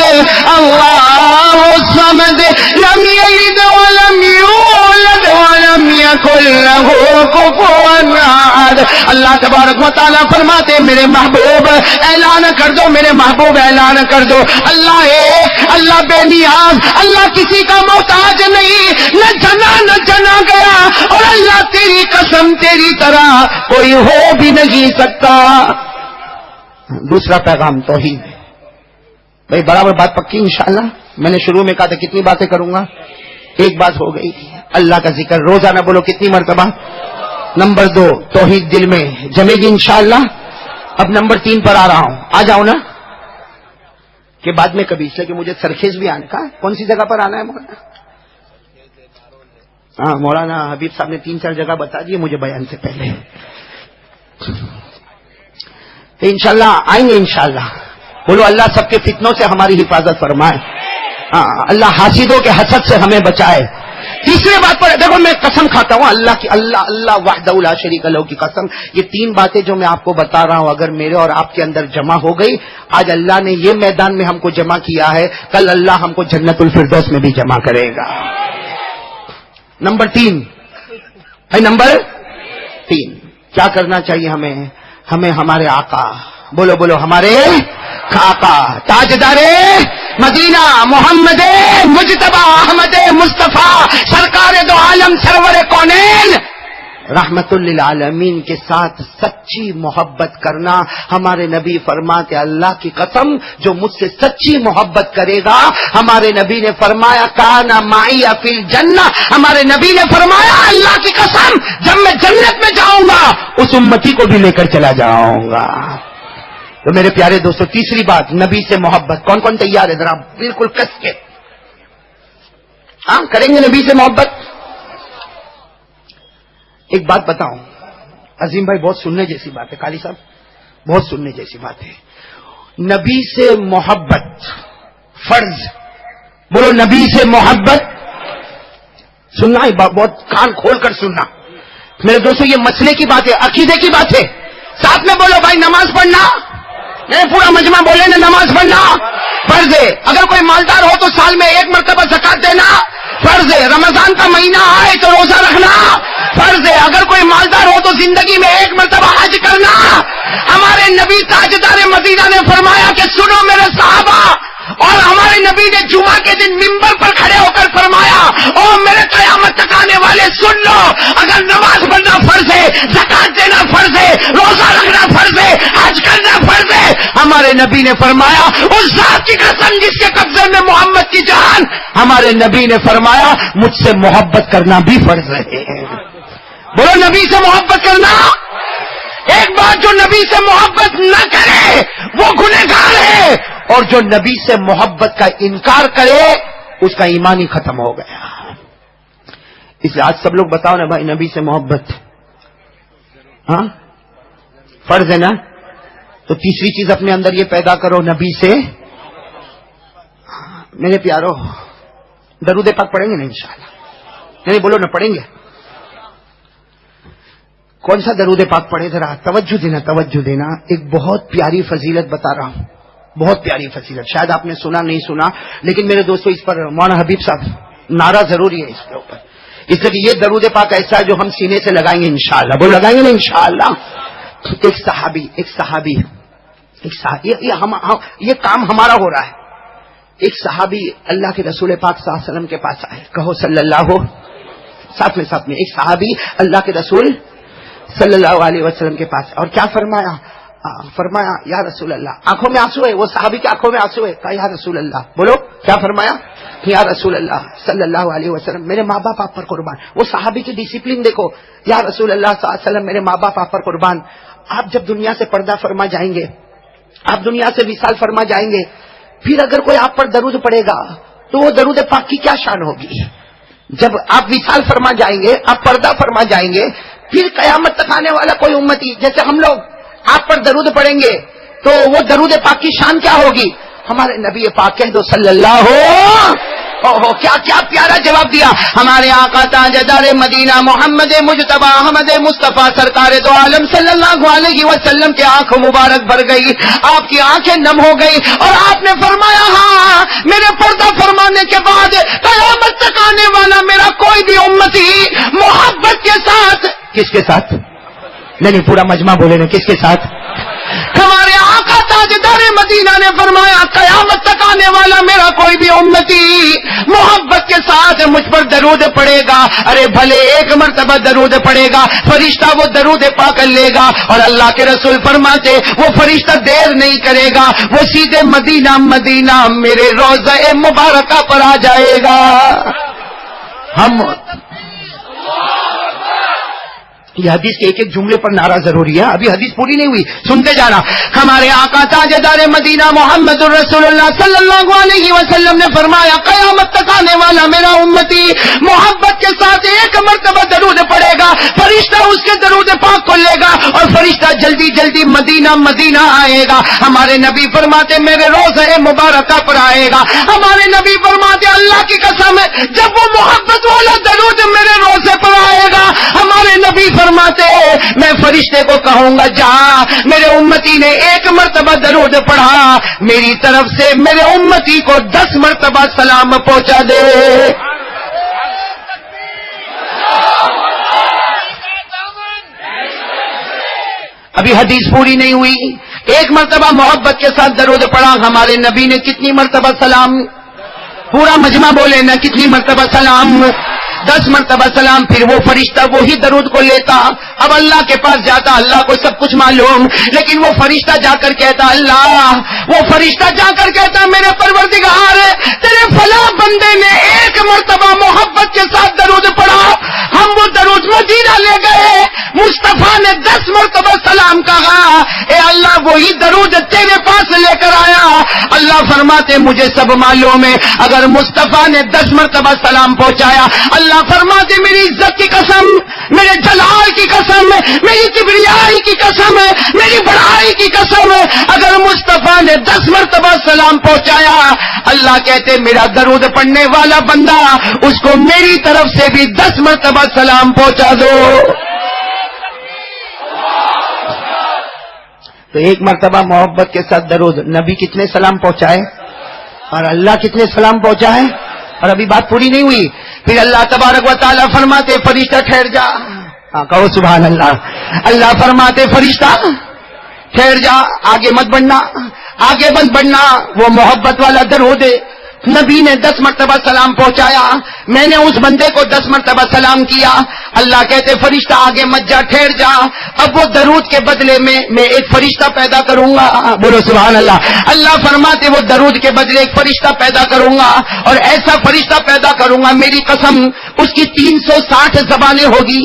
اللہ الصمد لم یلد ولم یولد ولم یکن له کفوا احد. اللہ تبارک و تعالیٰ فرماتے میرے محبوب اعلان کر دو، میرے محبوب اعلان کر دو، اللہ ایک، اللہ بے نیاز، اللہ کسی کا محتاج نہیں، نہ جنا گیا، اور اللہ تیری قسم تیری طرح کوئی ہو بھی نہیں سکتا. دوسرا پیغام توحید. بھائی برابر بات پکی انشاءاللہ. میں نے شروع میں کہا تھا کتنی باتیں کروں گا، ایک بات ہو گئی، اللہ کا ذکر روزانہ بولو کتنی مرتبہ. نمبر 2 توحید دل میں جمے گی انشاءاللہ. اب نمبر 3 پر آ رہا ہوں، آ جاؤ نا کہ بعد میں کبھی، اس لیے کہ مجھے سرخیز بھی آنے کا. کون سی جگہ پر آنا ہے مولانا؟ ہاں مولانا حبیب صاحب نے 3-4 جگہ بتا دی مجھے بیان سے پہلے. تو انشاءاللہ آئیں گے انشاءاللہ. بولو اللہ سب کے فتنوں سے ہماری حفاظت فرمائے. ہاں اللہ حاسدوں کے حسد سے ہمیں بچائے. تیسری بات پر دیکھو میں قسم کھاتا ہوں اللہ کی، اللہ وحدہ لا شریک لہ کی قسم، یہ 3 باتیں جو میں آپ کو بتا رہا ہوں اگر میرے اور آپ کے اندر جمع ہو گئی، آج اللہ نے یہ میدان میں ہم کو جمع کیا ہے، کل اللہ ہم کو جنت الفردوس میں بھی جمع کرے گا. نمبر 3 نمبر 3 کیا کرنا چاہیے ہمیں ہمارے آقا، بولو ہمارے آقا تاجدار مدینہ محمد مجتبی احمد مصطفیٰ سرکار دو عالم سرور کونین رحمت للعالمین کے ساتھ سچی محبت کرنا. ہمارے نبی فرماتے اللہ کی قسم جو مجھ سے سچی محبت کرے گا, ہمارے نبی نے فرمایا کانا معی فی الجنہ, ہمارے نبی نے فرمایا اللہ کی قسم جب میں جنت میں جاؤں گا اس امتی کو بھی لے کر چلا جاؤں گا. تو میرے پیارے دوستو تیسری بات نبی سے محبت. کون کون تیار ہے ذرا بالکل کس کے ہاں کریں گے نبی سے محبت؟ ایک بات بتاؤں عظیم بھائی, بہت سننے جیسی بات ہے, قالی صاحب بہت سننے جیسی بات ہے. نبی سے محبت فرض, بولو نبی سے محبت. سننا بہت کان کھول کر سننا میرے دوستو, یہ مسئلے کی بات ہے, عقیدے کی بات ہے. ساتھ میں بولو بھائی نماز پڑھنا, نہیں پورا مجمع بولے نا نماز پڑھنا فرض ہے. اگر کوئی مالدار ہو تو سال میں ایک مرتبہ زکات دینا فرض ہے. رمضان کا مہینہ آئے تو روزہ رکھنا فرض ہے. اگر کوئی مالدار ہو تو زندگی میں ایک مرتبہ حج کرنا. ہمارے نبی تاجدار مدینہ نے فرمایا کہ سنو میرے صحابہ, اور ہمارے نبی نے جمعہ کے دن منبر پر کھڑے ہو کر فرمایا او میرے قیامت تک آنے والے سن لو, اگر نماز پڑھنا فرض ہے, زکات دینا فرض ہے, روزہ رکھنا فرض ہے, حج کرنا فرض ہے. ہمارے نبی نے فرمایا اس ذات کی قسم جس کے قبضے میں محمد کی جان, ہمارے نبی نے فرمایا مجھ سے محبت کرنا بھی فرض ہے. بولو نبی سے محبت کرنا. ایک بات جو نبی سے محبت نہ کرے وہ گنہگار ہے, اور جو نبی سے محبت کا انکار کرے اس کا ایمان ہی ختم ہو گیا. اس لیے آج سب لوگ بتاؤ نا بھائی نبی سے محبت ہاں فرض ہے نا. تو تیسری چیز اپنے اندر یہ پیدا کرو نبی سے. میرے پیارو درود پاک پڑھیں گے نا انشاءاللہ؟ نہیں بولو نا پڑھیں گے. کون سا درود پاک پڑھے ذرا توجہ دینا, توجہ دینا. ایک بہت پیاری فضیلت بتا رہا ہوں, بہت پیاری فضیلت. شاید آپ نے سنا نہیں سنا, لیکن میرے دوستو اس پر مولانا حبیب صاحب نعرہ ضروری ہے اس کے اوپر. اس لیے کہ یہ درود پاک ایسا ہے جو ہم سینے سے لگائیں گے انشاءاللہ. وہ لگائیں گے نا انشاءاللہ. ایک صحابی یہ کام ہمارا ہو رہا ہے. ایک صحابی اللہ کے رسول پاک صلی اللہ علیہ وسلم کے پاس آئے, کہو صلی اللہ, ساتھ میں ایک صحابی اللہ کے رسول صلی اللہ علیہ وسلم کے پاس, اور کیا فرمایا یا رسول اللہ. آنکھوں میں آنسو ہے, وہ صحابی کی آنکھوں میں آنسو ہے. کہا یا رسول اللہ, بولو کیا فرمایا, یا رسول اللہ صلی اللہ علیہ وسلم میرے ماں باپ آپ پر قربان. وہ صحابی کی ڈسپلن دیکھو, یا رسول اللہ صلی اللہ علیہ وسلم میرے ماں باپ آپ پر قربان. آپ جب دنیا سے پردہ فرما جائیں گے, آپ دنیا سے وصال فرما جائیں گے, پھر اگر کوئی آپ پر درود پڑے گا تو وہ درود پاک کی کیا شان ہوگی. جب آپ وصال فرما جائیں گے, آپ پردہ فرما جائیں گے, پھر قیامت تک آنے والا کوئی امتی جیسے ہم لوگ آپ پر درود پڑیں گے تو وہ درود پاک کی شان کیا ہوگی. ہمارے نبی پاک کہہ دو صلی اللہ کیا پیارا جواب دیا. ہمارے آقا تاجدار مدینہ محمد مجتبی احمد مصطفیٰ سرکار دو عالم صلی اللہ علیہ وسلم کی آنکھ مبارک بھر گئی, آپ کی آنکھیں نم ہو گئی, اور آپ نے فرمایا ہاں میرے پردہ فرمانے کے بعد قیامت تک آنے والا میرا کوئی بھی امتی محبت کے ساتھ, کس کے ساتھ, نہیں پورا مجمع بولے نا, کس کے ساتھ. ہمارے آقا تاجدار مدینہ نے فرمایا قیامت تک آنے والا میرا کوئی بھی امتی محبت کے ساتھ مجھ پر درود پڑے گا. ارے بھلے ایک مرتبہ درود پڑے گا, فرشتہ وہ درود پاک لے گا, اور اللہ کے رسول فرماتے وہ فرشتہ دیر نہیں کرے گا, وہ سیدھے مدینہ میرے روضہ مبارکہ پر آ جائے گا. ہم یہ حدیث کے ایک جملے پر نعرہ ضروری ہے, ابھی حدیث پوری نہیں ہوئی, سنتے جانا. ہمارے آقا تاجدار مدینہ محمد الرسول اللہ صلی اللہ علیہ وسلم نے فرمایا قیامت تک آنے والا میرا امتی محبت کے ساتھ ایک مرتبہ درود پڑے گا, فرشتہ اس کے درود پاک کو لے گا, اور فرشتہ جلدی مدینہ آئے گا. ہمارے نبی فرماتے میرے روضہ مبارکہ پر آئے گا. ہمارے نبی فرماتے اللہ کی قسم جب وہ محبت والا درود میرے روضے پر آئے گا, ہمارے نبی فرماتے میں فرشتے کو کہوں گا جا میرے امتی نے ایک مرتبہ درود پڑھا, میری طرف سے میرے امتی کو 10 مرتبہ سلام پہنچا دے. ابھی حدیث پوری نہیں ہوئی, ایک مرتبہ محبت کے ساتھ درود پڑھا, ہمارے نبی نے کتنی مرتبہ سلام, پورا مجمع بولے نا کتنی مرتبہ سلام. 10 مرتبہ سلام. پھر وہ فرشتہ وہی درود کو لیتا. اب اللہ کے پاس جاتا, اللہ کو سب کچھ معلوم, لیکن وہ فرشتہ جا کر کہتا, اللہ, وہ فرشتہ جا کر کہتا, میرے پروردگار, تیرے فلاں بندے نے 1 مرتبہ محبت کے ساتھ درود پڑھا, ہم وہ درود مدینہ لے گئے, مصطفیٰ نے 10 مرتبہ سلام کہا, اے اللہ وہی درود تیرے پاس لے کر آیا. اللہ فرماتے مجھے سب معلوم ہے, اگر مصطفیٰ نے 10 مرتبہ سلام پہنچایا, اللہ فرماتے میری عزت کی قسم, میرے جلال کی قسم, میری کبریائی کی قسم, میری بڑائی کی قسم, اگر مصطفیٰ نے 10 مرتبہ سلام پہنچایا, اللہ کہتے میرا درود پڑھنے والا بندہ, اس کو میری طرف سے بھی 10 مرتبہ سلام پہنچا دو. تو 1 مرتبہ محبت کے ساتھ درود, نبی کتنے سلام پہنچائے اور اللہ کتنے سلام پہنچائے. اور ابھی بات پوری نہیں ہوئی. پھر اللہ تبارک و تعالیٰ فرماتے فرشتہ ٹھہر جا. ہاں کہو سبحان اللہ. اللہ فرماتے فرشتہ ٹھہر جا, آگے مت بڑھنا, آگے مت بڑھنا. وہ محبت والا درود ہے. نبی نے 10 مرتبہ سلام پہنچایا, میں نے اس بندے کو 10 مرتبہ سلام کیا. اللہ کہتے فرشتہ آگے مت جا, ٹھہر جا. اب وہ درود کے بدلے میں ایک فرشتہ پیدا کروں گا. بولو سبحان اللہ. اللہ فرماتے وہ درود کے بدلے ایک فرشتہ پیدا کروں گا, اور ایسا فرشتہ پیدا کروں گا, میری قسم اس کی 360 زبانیں ہوگی.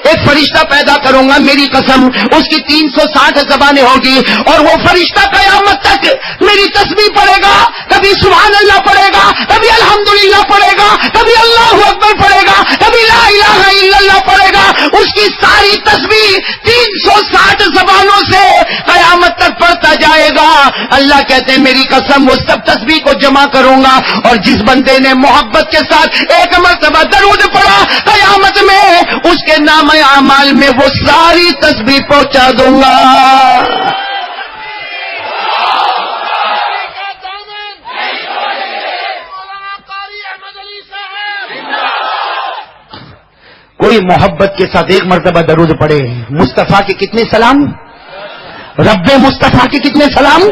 ایک فرشتہ پیدا کروں گا, میری قسم اس کی 360 زبانیں ہوگی, اور وہ فرشتہ قیامت تک میری تسبیح پڑھے گا. کبھی سبحان اللہ پڑھے گا, کبھی الحمدللہ پڑھے گا, کبھی اللہ اکبر پڑھے گا, کبھی لا الہ الا اللہ پڑھے گا. اس کی ساری تسبیح 360 زبانوں سے قیامت تک پڑھتا جائے گا. اللہ کہتے ہیں میری قسم وہ سب تسبیح کو جمع کروں گا, اور جس بندے نے محبت کے ساتھ 1 مرتبہ درود پڑھا, قیامت میں اس کے نام اعمال میں وہ ساری تسبیح پہنچا دوں گا. کوئی محبت کے ساتھ 1 مرتبہ درود پڑھے, مصطفیٰ کے کتنے سلام, رب مصطفیٰ کے کتنے سلام,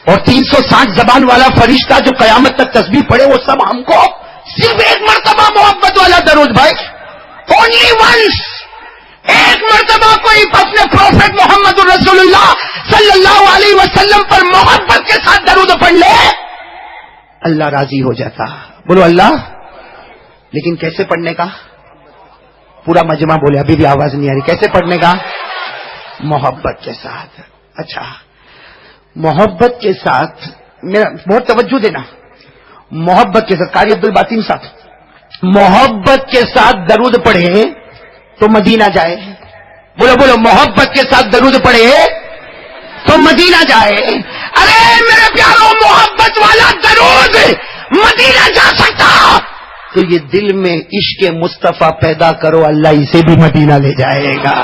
اور 360 زبان والا فرشتہ جو قیامت تک تسبیح پڑھے, وہ سب ہم کو صرف 1 مرتبہ محبت والا درود. بھائی اونلی ونس, 1 مرتبہ کوئی اپنے پروفیٹ محمد رسول اللہ صلی اللہ علیہ وسلم پر محبت کے ساتھ درود پڑھ لے, اللہ راضی ہو جاتا. بولو اللہ. لیکن کیسے پڑھنے کا؟ پورا مجمع بولے, ابھی بھی آواز نہیں آ رہی. کیسے پڑھنے کا؟ محبت کے ساتھ. اچھا, محبت کے ساتھ میرا بہت توجہ دینا. محبت کے ساتھ قاری عبد الباطن صاحب, محبت کے ساتھ درود پڑھے تو مدینہ جائے. بولو بولو, محبت کے ساتھ درود پڑھے تو مدینہ جائے. ارے میرے پیاروں, محبت والا درود مدینہ جا سکتا تو یہ دل میں عشق مصطفیٰ پیدا کرو, اللہ اسے بھی مدینہ لے جائے گا.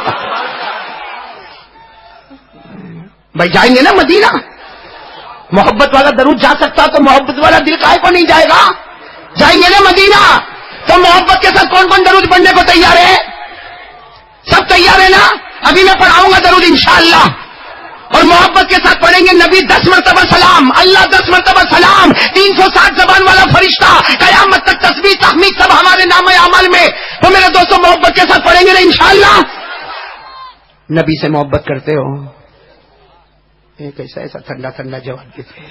بھائی جائیں گے نا مدینہ. محبت والا درود جا سکتا تو محبت والا دل کائے کو نہیں جائے گا. جائیں گے نا مدینہ. تو محبت کے ساتھ کون کون درود پڑھنے کو تیار ہے؟ سب تیار ہے نا؟ ابھی میں پڑھاؤں گا درود انشاءاللہ, اور محبت کے ساتھ پڑھیں گے. نبی 10 مرتبہ سلام, اللہ 10 مرتبہ سلام, 360 زبان والا فرشتہ, قیامت تک تسبیح تحمید سب ہمارے نام اعمال میں. تو میرے دوستوں محبت کے ساتھ پڑھیں گے نا انشاءاللہ. نبی سے محبت کرتے ہو؟ ایک ایسا ٹھنڈا ٹھنڈا جواب دیتے.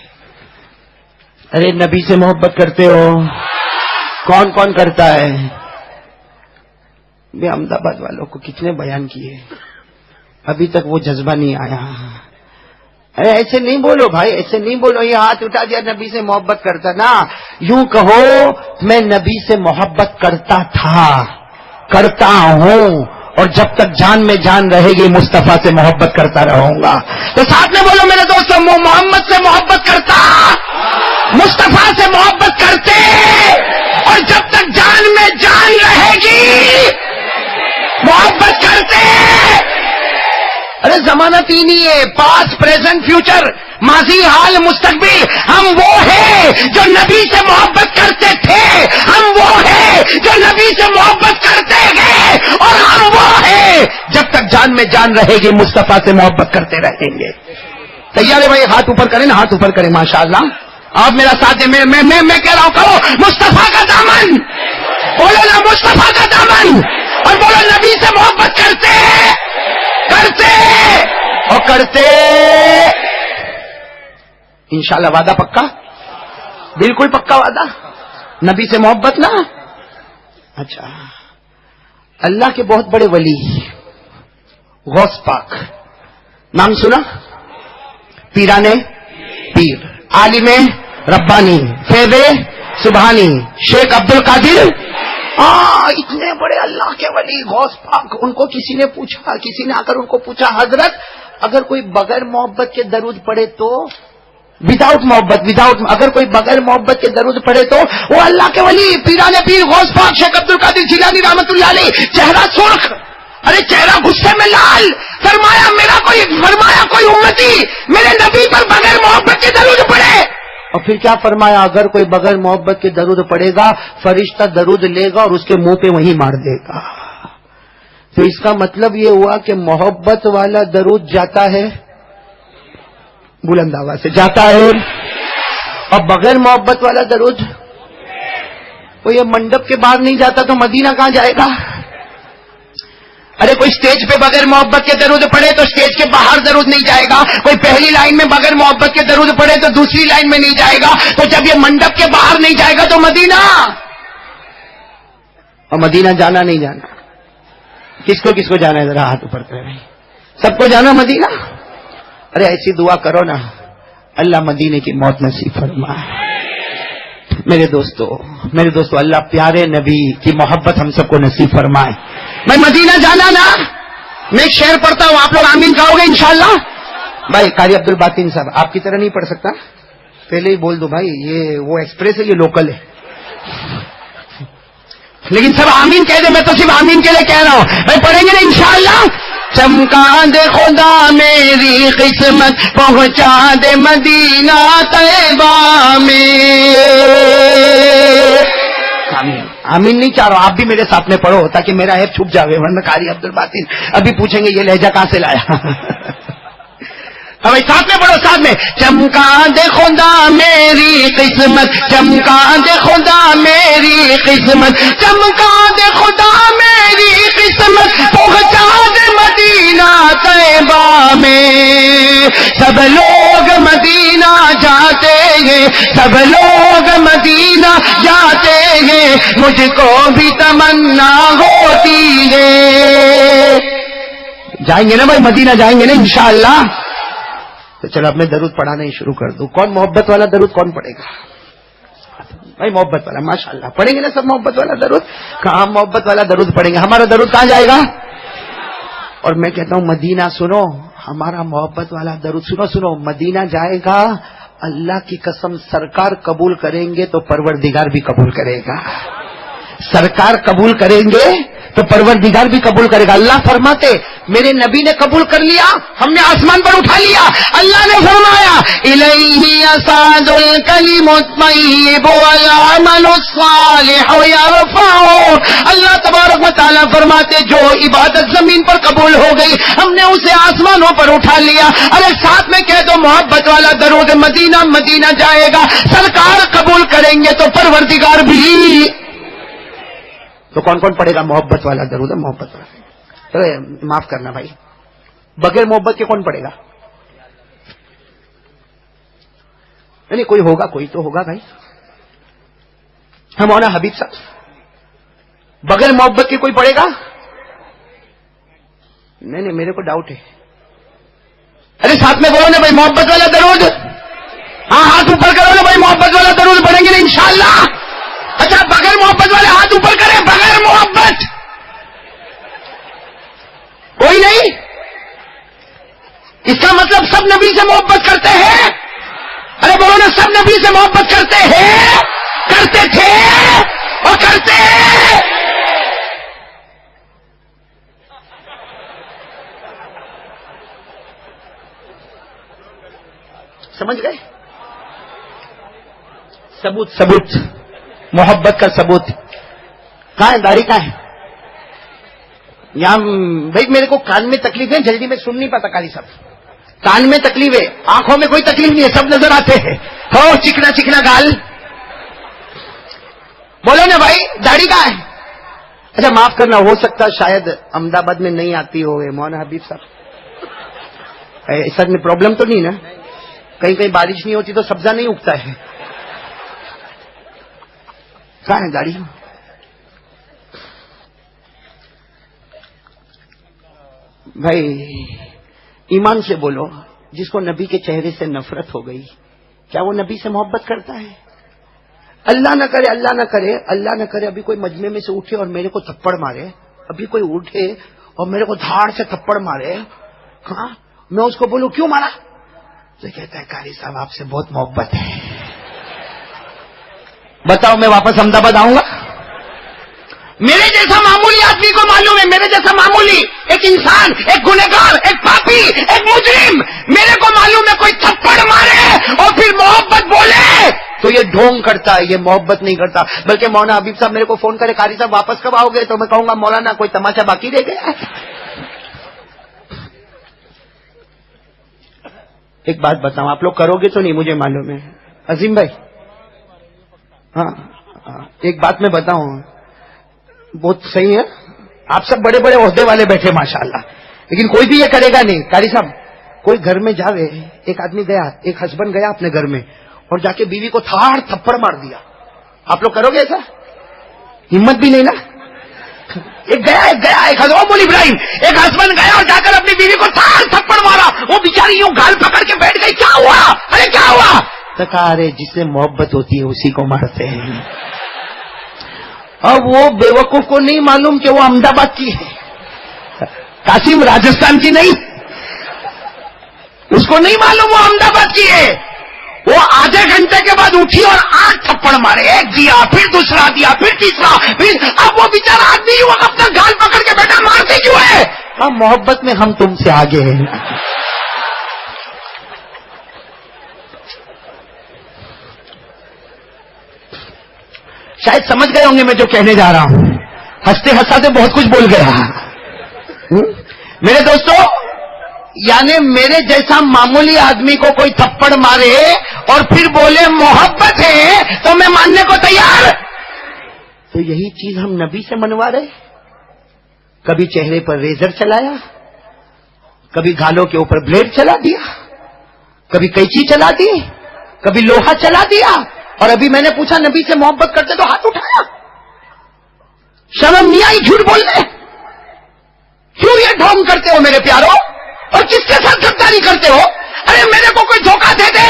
ارے نبی سے محبت کرتے ہو؟ کون کون کرتا ہے؟ میں احمد آباد والوں کو کتنے بیان کیے, ابھی تک وہ جذبہ نہیں آیا. ارے ایسے نہیں بولو بھائی, ایسے نہیں بولو. یہ ہاتھ اٹھا دیا نبی سے محبت کرتا نا, یوں کہو میں نبی سے محبت کرتا تھا, کرتا ہوں, اور جب تک جان میں جان رہے گی مصطفیٰ سے محبت کرتا رہوں گا. تو ساتھ میں بولو میرے دوستوں, محمد سے محبت کرتا, مصطفیٰ سے محبت کرتے, اور جب تک جان میں جان رہے گی محبت کرتے. ارے زمانہ تین ہی ہے, پاسٹ پریزنٹ فیوچر, ماضی حال مستقبل. ہم وہ ہیں جو نبی سے محبت کرتے تھے, ہم وہ ہیں جو نبی سے محبت کرتے گئے, اور ہم وہ ہیں جب تک جان میں جان رہے گی مصطفیٰ سے محبت کرتے رہیں گے. تیار ہے بھائی؟ ہاتھ اوپر کریں نا, ہاتھ اوپر کریں. ماشاءاللہ, آپ میرا ساتھ دیں. میں کہہ رہا ہوں, کرو مصطفیٰ کا دامن, بولو نا مصطفیٰ کا دامن، اور بولو نبی سے محبت کرتے اور کرتے انشاءاللہ. وعدہ پکا؟ بالکل پکا وعدہ. نبی سے محبت نا. اچھا، اللہ کے بہت بڑے ولی غوث پاک، نام سنا؟ پیرانے پیر، عالم ربانی، فیض سبحانی، شیخ عبد القادر. اتنے بڑے اللہ کے ولی غوث پاک. ان کو کسی نے پوچھا، کسی نے آ کر ان کو پوچھا، حضرت اگر کوئی بغیر محبت کے درود پڑھے تو، وداؤٹ محبت، اگر کوئی بغیر محبت کے درود پڑھے تو، وہ اللہ کے ولی پیرانے پیر غوث پاک شیخ عبد القادر جیلانی رحمت اللہ علیہ، چہرہ سرخ، ارے چہرہ غصے میں لال، فرمایا کوئی امتی میرے نبی پر بغیر محبت کے درود پڑھے. اور پھر کیا فرمایا؟ اگر کوئی بغیر محبت کے درود پڑھے گا، فرشتہ درود لے گا اور اس کے منہ پہ وہیں مار دے گا. تو اس کا مطلب یہ ہوا کہ محبت والا درود جاتا ہے، بلند آواز سے جاتا ہے، اور بغیر محبت والا درود وہ یہ منڈپ کے باہر نہیں جاتا تو مدینہ کہاں جائے گا؟ ارے کوئی سٹیج پہ بغیر محبت کے درود پڑھے تو سٹیج کے باہر درود نہیں جائے گا. کوئی پہلی لائن میں بغیر محبت کے درود پڑھے تو دوسری لائن میں نہیں جائے گا. تو جب یہ منڈپ کے باہر نہیں جائے گا تو مدینہ، اور مدینہ جانا نہیں جانا، کس کو جانا ہے؟ ذرا ہاتھ اوپر کریں. سب کو جانا مدینہ. ارے ایسی دعا کرو نا، اللہ مدینے کی موت نصیب فرمائے. میرے دوستو اللہ پیارے نبی کی محبت ہم سب کو نصیب فرمائے. میں مدینہ جانا نا، میں ایک شعر پڑھتا ہوں، آپ لوگ آمین کہو گے انشاءاللہ. بھائی قاری عبد الباطن صاحب آپ کی طرح نہیں پڑھ سکتا، پہلے ہی بول دو بھائی، یہ وہ ایکسپریس ہے، یہ لوکل ہے، لیکن سب آمین کہہ دیں. میں تو صرف آمین کے لیے کہہ رہا ہوں. میں پڑھیں گے نا انشاءاللہ. چمکا دے خدا میری قسمت، پہنچا دے مدینہ طیبہ میں. آمین نہیں چاہ رہا، آپ بھی میرے ساتھ میں پڑھو تاکہ میرا عیب چھپ جاوے، ورنہ قاری عبد الباطن ابھی پوچھیں گے یہ لہجہ کہاں سے لایا. ہمیں ساتھ میں پڑھو، ساتھ میں. چمکا دے خدا میری قسمت، چمکا دے خدا میری قسمت، چمکا دے خدا میری قسمت، پہنچا دے مدینہ طیبہ میں. سب لوگ مدینہ جاتے ہیں، سب لوگ مدینہ جاتے ہیں، مجھ کو بھی تمنا ہوتی ہے. جائیں گے نا بھائی، مدینہ جائیں گے نا انشاءاللہ. تو چلو اب میں درود پڑھانا ہی شروع کر دوں. کون محبت والا درود کون پڑھے گا؟ بھائی محبت والا، ماشاءاللہ پڑھیں گے نا سب محبت والا درود. کہاں محبت والا درود پڑھیں گے؟ ہمارا درود کہاں جائے گا؟ اور میں کہتا ہوں مدینہ سنو، ہمارا محبت والا درود سنو. مدینہ جائے گا، اللہ کی قسم سرکار قبول کریں گے تو پروردگار بھی قبول کرے گا. سرکار قبول کریں گے تو پروردگار بھی قبول کرے گا. اللہ فرماتے میرے نبی نے قبول کر لیا، ہم نے آسمان پر اٹھا لیا. اللہ نے فرمایا الیہ یصعد الکلم الطیب والعمل الصالح یرفعہ. اللہ تبارک و تعالیٰ فرماتے جو عبادت زمین پر قبول ہو گئی ہم نے اسے آسمانوں پر اٹھا لیا. ارے ساتھ میں کہہ دو محبت والا درود، مدینہ مدینہ جائے گا، سرکار قبول کریں گے تو پروردگار بھی. تو کون کون پڑھے گا محبت والا درود؟ محبت والا. معاف کرنا بھائی، بغیر محبت کے کون پڑھے گا؟ نہیں کوئی ہوگا، کوئی تو ہوگا بھائی. ہم ہونا حبیب صاحب بغیر محبت کے کوئی پڑھے گا؟ نہیں میرے کو ڈاؤٹ ہے. ارے ساتھ میں بولو نا بھائی محبت والا درود. ہاں ہاتھ اوپر کرو نا بھائی، محبت والا درود پڑھیں گے نا انشاءاللہ. اچھا بغیر محبت والے ہاتھ اوپر کریں. بغیر محبت کوئی نہیں. اس کا مطلب سب نبی سے محبت کرتے ہیں. ارے بولو نا سب نبی سے محبت کرتے ہیں، کرتے تھے اور کرتے ہیں. سمجھ گئے؟ ثبوت محبت کا ثبوت کہاں ہے؟ داڑھی کہاں ہے؟ یہاں بھائی میرے کو کان میں تکلیف ہے، جلدی میں سن نہیں پاتا. قاری صاحب کان میں تکلیف ہے، آنکھوں میں کوئی تکلیف نہیں ہے، سب نظر آتے ہیں. ہو چکنا چکنا گال. بولو نا بھائی داڑھی کہاں ہے؟ اچھا معاف کرنا، ہو سکتا شاید احمد آباد میں نہیں آتی ہو مولانا حبیب صاحب، ایسا پرابلم تو نہیں نا؟ کہیں کہیں بارش نہیں ہوتی تو سبزہ نہیں اگتا ہے؟ کہاں ہے گاڑی؟ بھائی ایمان سے بولو، جس کو نبی کے چہرے سے نفرت ہو گئی، کیا وہ نبی سے محبت کرتا ہے؟ اللہ نہ کرے، اللہ نہ کرے، اللہ نہ کرے ابھی کوئی مجمع میں سے اٹھے اور میرے کو تھپڑ مارے، ابھی کوئی اٹھے اور میرے کو دھاڑ سے تھپڑ مارے، ہاں میں اس کو بولوں کیوں مارا؟ تو کہتا ہے قاری صاحب آپ سے بہت محبت ہے. بتاؤ میں واپس احمد آباد آؤں گا؟ میرے جیسا معمولی آدمی کو معلوم ہے، میرے جیسا معمولی ایک انسان، ایک گنہگار، ایک پاپی، ایک مجرم، میرے کو معلوم ہے کوئی تھپڑ مارے اور پھر محبت بولے تو یہ ڈھونگ کرتا ہے، یہ محبت نہیں کرتا. بلکہ مولانا حبیب صاحب میرے کو فون کرے قاری صاحب واپس کب آؤ گے، تو میں کہوں گا مولانا کوئی تماشا باقی رہ گیا. ایک بات بتاؤں، آپ لوگ کرو گے تو نہیں مجھے معلوم ہے. عظیم بھائی، ہاں ایک بات میں بتاؤں، بہت صحیح ہے، آپ سب بڑے بڑے عہدے والے بیٹھے ماشاءاللہ، لیکن کوئی بھی یہ کرے گا نہیں. قاری صاحب کوئی گھر میں جاوے، ایک آدمی گیا، ایک ہسبینڈ گیا اپنے گھر میں اور جا کے بیوی کو تھاڑ تھپڑ مار دیا، آپ لوگ کرو گے ایسا؟ ہمت بھی نہیں نا. ایک مول ابراہیم، ایک ہسبینڈ گیا اور جا کر اپنی بیوی کو تھاڑ تھپڑ مارا، وہ بیچاری یوں گال پکڑ کے بیٹھ گئی، کیا ہوا؟ ارے کیا ہوا؟ تو کہا ارے جس سے محبت ہوتی ہے اسی کو مارتے ہیں. اب وہ بیوقوف کو نہیں معلوم کہ وہ احمد آباد کی ہے، قاسم راجستھان کی نہیں، اس کو نہیں معلوم وہ احمد آباد کی ہے. وہ آدھے گھنٹے کے بعد اٹھی اور 8 تھپڑ مارے، ایک دیا، پھر دوسرا دیا، پھر تیسرا، پھر اب وہ بیچارہ آدمی وہ اپنا گال پکڑ کے بیٹھا، مارتے کیوں ہے؟ ہم محبت میں ہم تم سے آگے ہیں. شاید سمجھ گئے ہوں گے میں جو کہنے جا رہا ہوں، ہنستے ہنساتے بہت کچھ بول گیا. میرے دوستو، یعنی میرے جیسا معمولی آدمی کو کوئی تھپڑ مارے اور پھر بولے محبت ہے تو میں ماننے کو تیار. تو یہی چیز ہم نبی سے منوا رہے. کبھی چہرے پر ریزر چلایا، کبھی گالوں کے اوپر بلیڈ چلا دیا، کبھی قینچی چلا دی، کبھی لوہا چلا دیا، اور ابھی میں نے پوچھا نبی سے محبت کرتے تو ہاتھ اٹھایا. شرم نہیں آئی جھوٹ بولنے؟ کیوں یہ ڈھونگ کرتے ہو میرے پیارو؟ اور کس کے ساتھ غداری کرتے ہو؟ ارے میرے کو کوئی دھوکہ دے دے،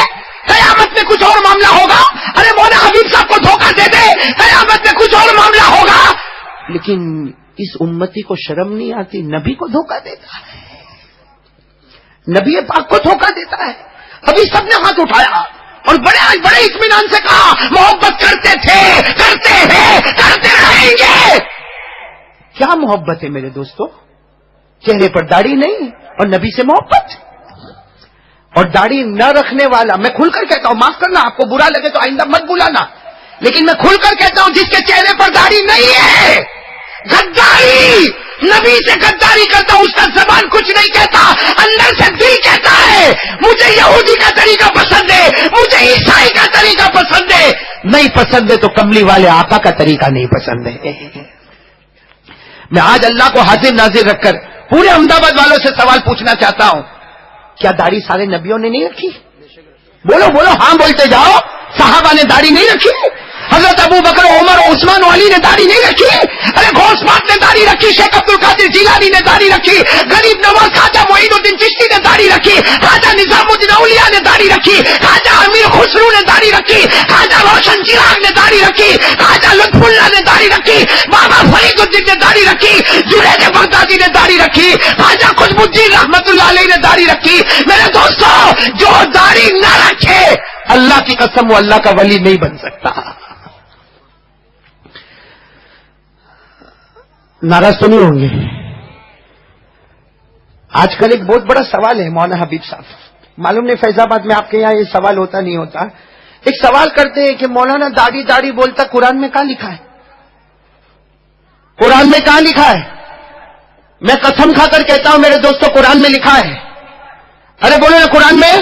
قیامت میں کچھ اور معاملہ ہوگا. ارے مولانا حبیب صاحب کو دھوکہ دے دے، قیامت میں کچھ اور معاملہ ہوگا. لیکن اس امتی کو شرم نہیں آتی، نبی کو دھوکہ دیتا ہے، نبی پاک کو دھوکہ دیتا ہے. ابھی سب نے ہاتھ اٹھایا اور بڑے اطمینان سے کہا محبت کرتے تھے، کرتے ہیں، کرتے رہیں گے. کیا محبت ہے میرے دوستو؟ چہرے پر داڑھی نہیں اور نبی سے محبت. اور داڑھی نہ رکھنے والا، میں کھل کر کہتا ہوں، معاف کرنا آپ کو برا لگے تو آئندہ مت بلانا، لیکن میں کھل کر کہتا ہوں جس کے چہرے پر داڑھی نہیں ہے، غداری، نبی سے غداری کرتا ہوں، اس کا زبان کچھ نہیں کہتا، اندر سے دل کہتا ہے مجھے یہودی کا طریقہ پسند ہے، مجھے عیسائی کا طریقہ پسند ہے. نہیں پسند ہے تو کملی والے آقا کا طریقہ نہیں پسند ہے. میں آج اللہ کو حاضر ناظر رکھ کر پورے احمد آباد والوں سے سوال پوچھنا چاہتا ہوں، کیا داڑھی سارے نبیوں نے نہیں رکھی؟ بولو بولو، ہاں بولتے جاؤ. صحابہ نے داڑھی نہیں رکھی؟ حضرت ابو بکر، عمر، عثمان و علی نے داڑھی نہیں رکھی؟ ارے غوث پاک نے داڑھی رکھی، شیخ عبد القادر جیلانی نے داڑھی رکھی، غریب نواز خواجہ معین الدین چشتی نے داڑھی رکھی، خواجہ نظام الدین اولیاء نے داڑھی رکھی، خواجہ امیر خسرو نے داڑھی رکھی، خواجہ روشن چراغ نے داڑھی رکھی، خواجہ لطف اللہ نے داڑھی رکھی، بابا فرید الدین نے داڑھی رکھی، جنید بغدادی نے داڑھی رکھی، خواجہ قطب الدین رحمت اللہ علیہ نے داڑھی رکھی. میرے دوستو، جو داڑھی نہ رکھے اللہ کی قسم وہ اللہ کا ولی نہیں بن سکتا. ناراض تو نہیں ہوں گے؟ آج کل ایک بہت بڑا سوال ہے مولانا حبیب صاحب، معلوم نہیں فیض آباد میں آپ کے یہاں یہ سوال ہوتا نہیں ہوتا. ایک سوال کرتے ہیں کہ مولانا داڑھی داڑھی بولتا قرآن میں کہاں لکھا ہے؟ قرآن میں کہاں لکھا ہے؟ میں قسم کھا کر کہتا ہوں میرے دوستوں، قرآن میں لکھا ہے. ارے بولو نا قرآن میں،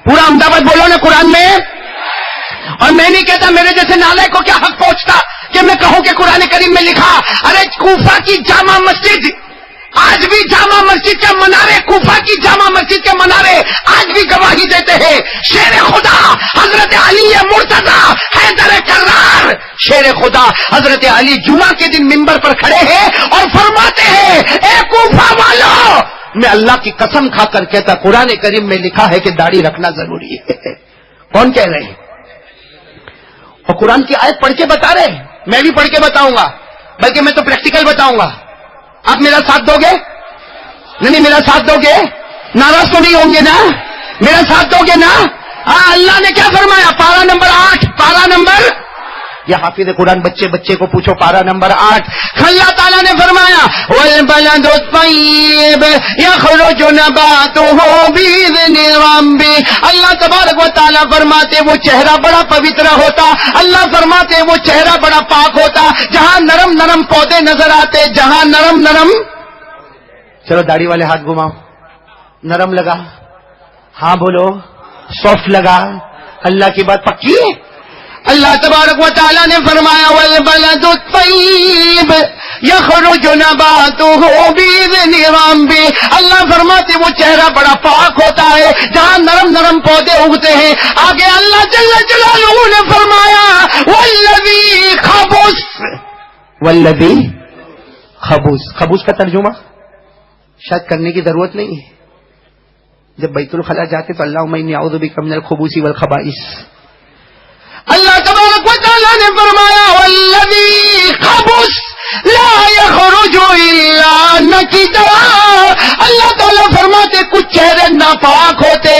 پورا احمد آباد بولو نا قرآن میں. اور اور میں نہیں کہتا میرے جیسے نالائق کو کیا حق پہنچتا کہ میں کہوں کہ قرآن کریم میں لکھا. ارے کوفہ کی جامع مسجد آج بھی جامع مسجد کے منارے, کوفہ کی جامع مسجد کے منارے آج بھی گواہی دیتے ہیں. شیر خدا حضرت علی مرتضی حیدر کرار, شیر خدا حضرت علی جمعہ کے دن منبر پر کھڑے ہیں اور فرماتے ہیں اے کوفہ والو, میں اللہ کی قسم کھا کر کہتا قرآن کریم میں لکھا ہے کہ داڑھی رکھنا ضروری ہے. کون کہہ رہے ہیں؟ اور قرآن کی آیت پڑھ کے بتا رہے ہیں. میں بھی پڑھ کے بتاؤں گا, بلکہ میں تو پریکٹیکل بتاؤں گا. آپ میرا ساتھ دو گے؟ نہیں میرا ساتھ دو گے؟ ناراض تو نہیں ہوں گے نا؟ میرا ساتھ دو گے نا؟ اللہ نے کیا فرمایا؟ پارہ نمبر 8, پارہ نمبر, یہ حافظ قرآن بچے کو پوچھو, پارہ نمبر 8. اللہ تعالیٰ نے فرمایا والبلد الطیب یخرج نباتہ بإذن ربہ. اللہ تبارک و تعالیٰ فرماتے وہ چہرہ بڑا پوتر ہوتا, اللہ فرماتے وہ چہرہ بڑا پاک ہوتا جہاں نرم نرم پودے نظر آتے, جہاں نرم نرم. چلو داڑھی والے ہاتھ گھماؤ. نرم لگا؟ ہاں بولو. سافٹ لگا؟ اللہ کی بات پکی ہے. اللہ تبارک و تعالیٰ نے فرمایا والبلد الطیب یخرج نباتہ بإذن ربہ. اللہ فرماتے وہ چہرہ بڑا پاک ہوتا ہے جہاں نرم نرم پودے اگتے ہیں. آگے اللہ جل جلالہ نے فرمایا والذی خبث, والذی خبث. خبث کا ترجمہ شاید کرنے کی ضرورت نہیں ہے. جب بیت الخلاء جاتے تو اللہم انی اعوذ بک من الخبث والخبائث. اللہ تبارک و تعالیٰ نے فرمایا والذی خبث لا یخرج الا نکدا. اللہ تعالیٰ فرماتے کچھ چہرے ناپاک ہوتے,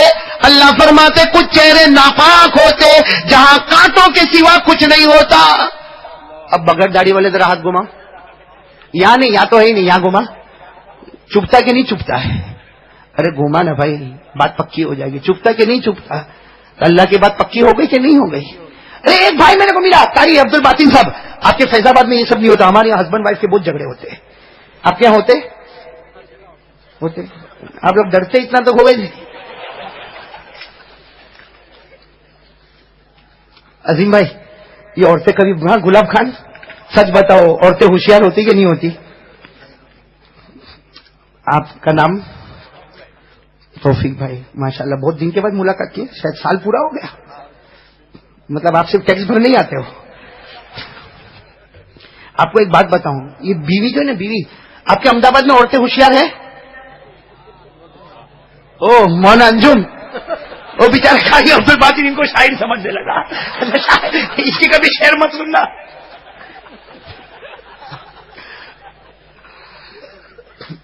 اللہ فرماتے کچھ چہرے ناپاک ہوتے جہاں کانٹوں کے سوا کچھ نہیں ہوتا. اب بغیر داڑھی والے ذرا ہاتھ گھما. یہاں نہیں, یا تو ہے ہی نہیں, یہاں گھما. چپتا کہ نہیں چپتا ہے؟ ارے گھما نا بھائی, بات پکی ہو جائے گی. چپتا کہ نہیں چپتا؟ اللہ کی بات پکی ہو گئی کہ نہیں ہو گئی؟ ارے ایک بھائی میرے کو ملا, قاری عبد الباطن صاحب. آپ کے فیض آباد میں یہ سب نہیں ہوتا, ہمارے یہاں ہسبینڈ وائف کے بہت جھگڑے ہوتے ہیں. آپ کے یہاں ہوتے؟ آپ لوگ ڈرتے اتنا تو ہو گئے. عظیم بھائی, یہ عورتیں کبھی, ہاں گلاب خان سچ بتاؤ, عورتیں ہوشیار ہوتی کہ نہیں ہوتی؟ آپ کا نام؟ توفیق بھائی, ماشاءاللہ بہت دن کے بعد ملاقات کی, شاید سال پورا ہو گیا. مطلب آپ صرف ٹیکس بھر نہیں آتے ہو. آپ کو ایک بات بتاؤں, یہ بیوی جو ہے نا, بیوی آپ کے احمد آباد میں عورتیں ہوشیار ہے؟ او مونا انجم, وہ بیچارہ قاری عبد الباطن ان کو شاعر سمجھنے لگا. اس کی کبھی شعر مت سننا.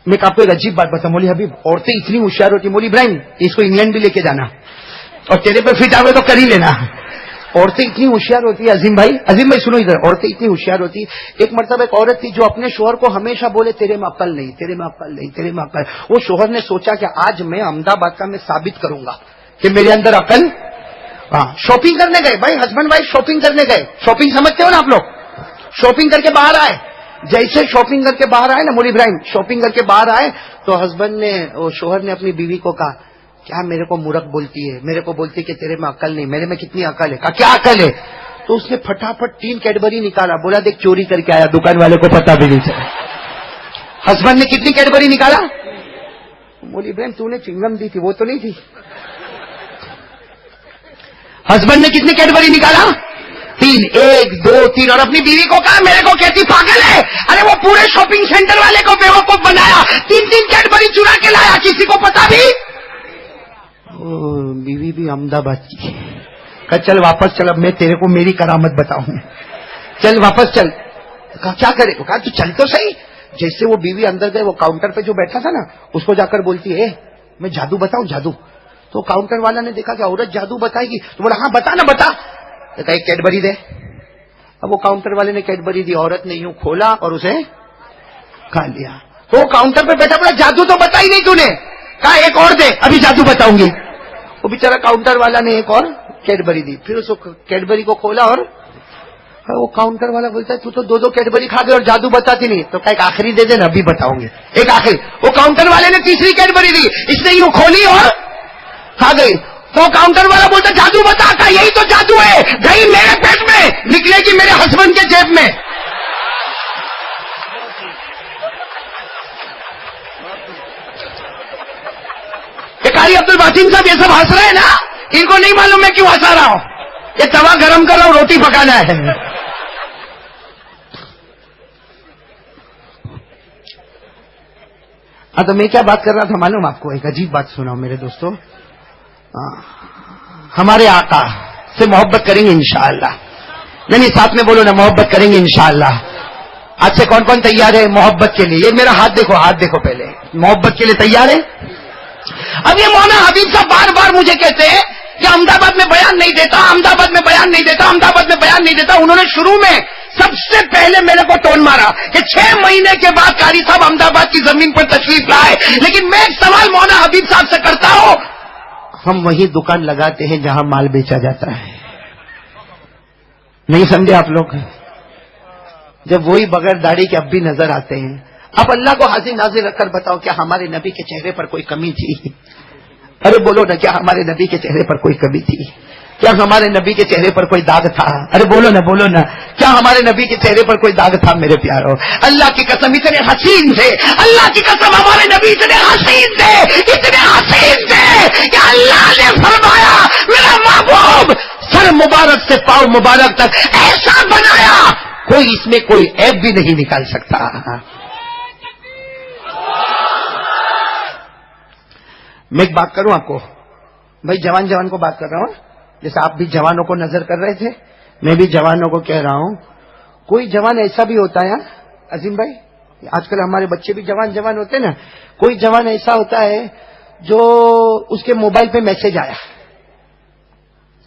میں آپ کو ایک عجیب بات بتاؤں, مولوی حبیب, عورتیں اتنی ہوشیار ہوتی. مولوی ابراہیم, اس کو انگلینڈ بھی لے کے جانا, اور تیرے پہ فٹ آوے تو کر ہی لینا. عورتیں اتنی ہوشیار ہوتی ہے. عظیم بھائی سنو ادھر, عورتیں اتنی ہوشیار ہوتی. ایک مرتبہ ایک عورت تھی جو اپنے شوہر کو ہمیشہ بولے تیرے میں عقل نہیں, تیرے میں عقل نہیں, تیرے میں عقل. وہ شوہر نے سوچا کہ آج میں احمد آباد کا میں ثابت کروں گا کہ میرے اندر عقل. ہاں, شاپنگ کرنے گئے بھائی, ہسبینڈ وائف شاپنگ کرنے گئے. شاپنگ سمجھتے ہو نا آپ لوگ؟ شاپنگ کر کے باہر آئے. جیسے شاپنگ کر کے باہر آئے نا مولوی ابراہیم, شاپنگ کر کے باہر آئے تو ہسبینڈ نے, شوہر نے اپنی بیوی کو کہا کیا میرے کو مورخ بولتی ہے, میرے کو بولتی ہے کہ تیرے میں عقل نہیں, میرے میں کتنی عقل ہے. کہا کیا عقل ہے؟ تو اس نے پھٹافٹ 3 کیڈبری نکالا, بولا دیکھ چوری کر کے آیا, دکان والے کو پتا بھی نہیں چلا. ہسبینڈ نے کتنی کیڈبری نکالا؟ مولوی ابراہیم تو نے چنگم دی تھی, وہ تو نہیں تھی. ہسبینڈ نے کتنی کیڈبری نکالا؟ 3, 1, 2, 3. اور اپنی بیوی کو کہا میرے کو کہتی پاگل ہے. ارے وہ پورے شاپنگ سینٹر والے کو بیوقوف بنایا, 3 کیڈبری چرا کے لایا, کسی کو پتا بھی. بیوی بھی احمد آباد کی. کہا چل واپس چل, اب میں تیرے کو میری کرامت بتاؤں, چل واپس چل. کہا کیا کرے؟ کہا تو چل تو صحیح. جیسے وہ بیوی اندر گئے, وہ کاؤنٹر پہ جو بیٹھا تھا نا اس کو جا کر بولتی ہے میں جادو بتاؤں, جادو. تو کاؤنٹر والا نے دیکھا کہ عورت جادو بتائے گی, تو بولا ہاں بتا نا بتا. کہا ایک کیڈبری دے. اب وہ کاؤنٹر والے نے کیڈبری دی, عورت نے یوں کھولا اور اسے کھا لیا. تو وہ کاؤنٹر پہ بیٹھا, بولا جادو تو بتا ہی نہیں تو نے. کہا ایک اور دے, ابھی جادو بتاؤں گی. وہ بیچارہ کاؤنٹر والا نے ایک اور کیڈبری دی, پھر اس کیڈبری کو کھولا اور وہ کاؤنٹر والا بولتا ہے تو 2 کیڈبری کھا گئے اور جادو بتاتی نہیں. تو کہا ایک آخری دے دینا, ابھی بتاؤں گی, ایک آخری. وہ کاؤنٹر والے نے تیسری کیڈبری دی, اس نے یوں کھولی اور کھا گئی. تو کاؤنٹر والا بولتا جادو بتا. یہی تو جادو ہے. گئی میرے پیٹ میں, نکلے گی میرے ہسبینڈ کے جیب میں. قاری عبد الباسط صاحب یہ سب ہنس رہے ہیں نا, ان کو نہیں معلوم میں کیوں ہنسا رہا ہوں. یہ توا گرم کر رہا ہوں, روٹی پکانا ہے. ہاں تو میں کیا بات کر رہا تھا معلوم آپ کو؟ ایک عجیب بات سناؤ میرے دوستوں. ہمارے آقا سے محبت کریں گے انشاءاللہ. نہیں ساتھ میں بولو نا, محبت کریں گے انشاءاللہ. آج سے کون کون تیار ہے محبت کے لیے؟ یہ میرا ہاتھ دیکھو, ہاتھ دیکھو پہلے. محبت کے لیے تیار ہے؟ اب یہ مولانا حبیب صاحب بار بار مجھے کہتے ہیں کہ احمد آباد میں بیان نہیں دیتا, احمد آباد میں بیان نہیں دیتا, احمد آباد میں بیان نہیں دیتا. انہوں نے شروع میں سب سے پہلے میرے کو ٹون مارا کہ 6 مہینے کے بعد قاری صاحب احمد آباد کی زمین پر تشریف لائے. لیکن میں ایک سوال مولانا حبیب صاحب سے کرتا ہوں, ہم وہی دکان لگاتے ہیں جہاں مال بیچا جاتا ہے. نہیں سمجھے آپ لوگ؟ جب وہی بغیر داڑھی کے اب بھی نظر آتے ہیں. اب اللہ کو حاضر ناظر رکھ کر بتاؤ, کیا ہمارے نبی کے چہرے پر کوئی کمی تھی؟ ارے بولو نا, کیا ہمارے نبی کے چہرے پر کوئی کمی تھی؟ کیا ہمارے نبی کے چہرے پر کوئی داغ تھا؟ ارے بولو نا, بولو نا, کیا ہمارے نبی کے چہرے پر کوئی داغ تھا؟ میرے پیارو, اللہ کی قسم اتنے حسین تھے, اللہ کی قسم ہمارے نبی اتنے حسین تھے, اتنے حسین تھے کہ اللہ نے فرمایا میرا محبوب سر مبارک سے پاؤں مبارک تک ایسا بنایا کوئی اس میں کوئی عیب بھی نہیں نکال سکتا. میں ایک بات کروں آپ کو بھائی, جوان کو بات کر رہا ہوں. جیسے آپ بھی جوانوں کو نظر کر رہے تھے, میں بھی جوانوں کو کہہ رہا ہوں. کوئی جوان ایسا بھی ہوتا ہے عظیم بھائی, آج کل ہمارے بچے بھی جوان ہوتے ہیں نا, کوئی جوان ایسا ہوتا ہے جو اس کے موبائل پہ میسج آیا,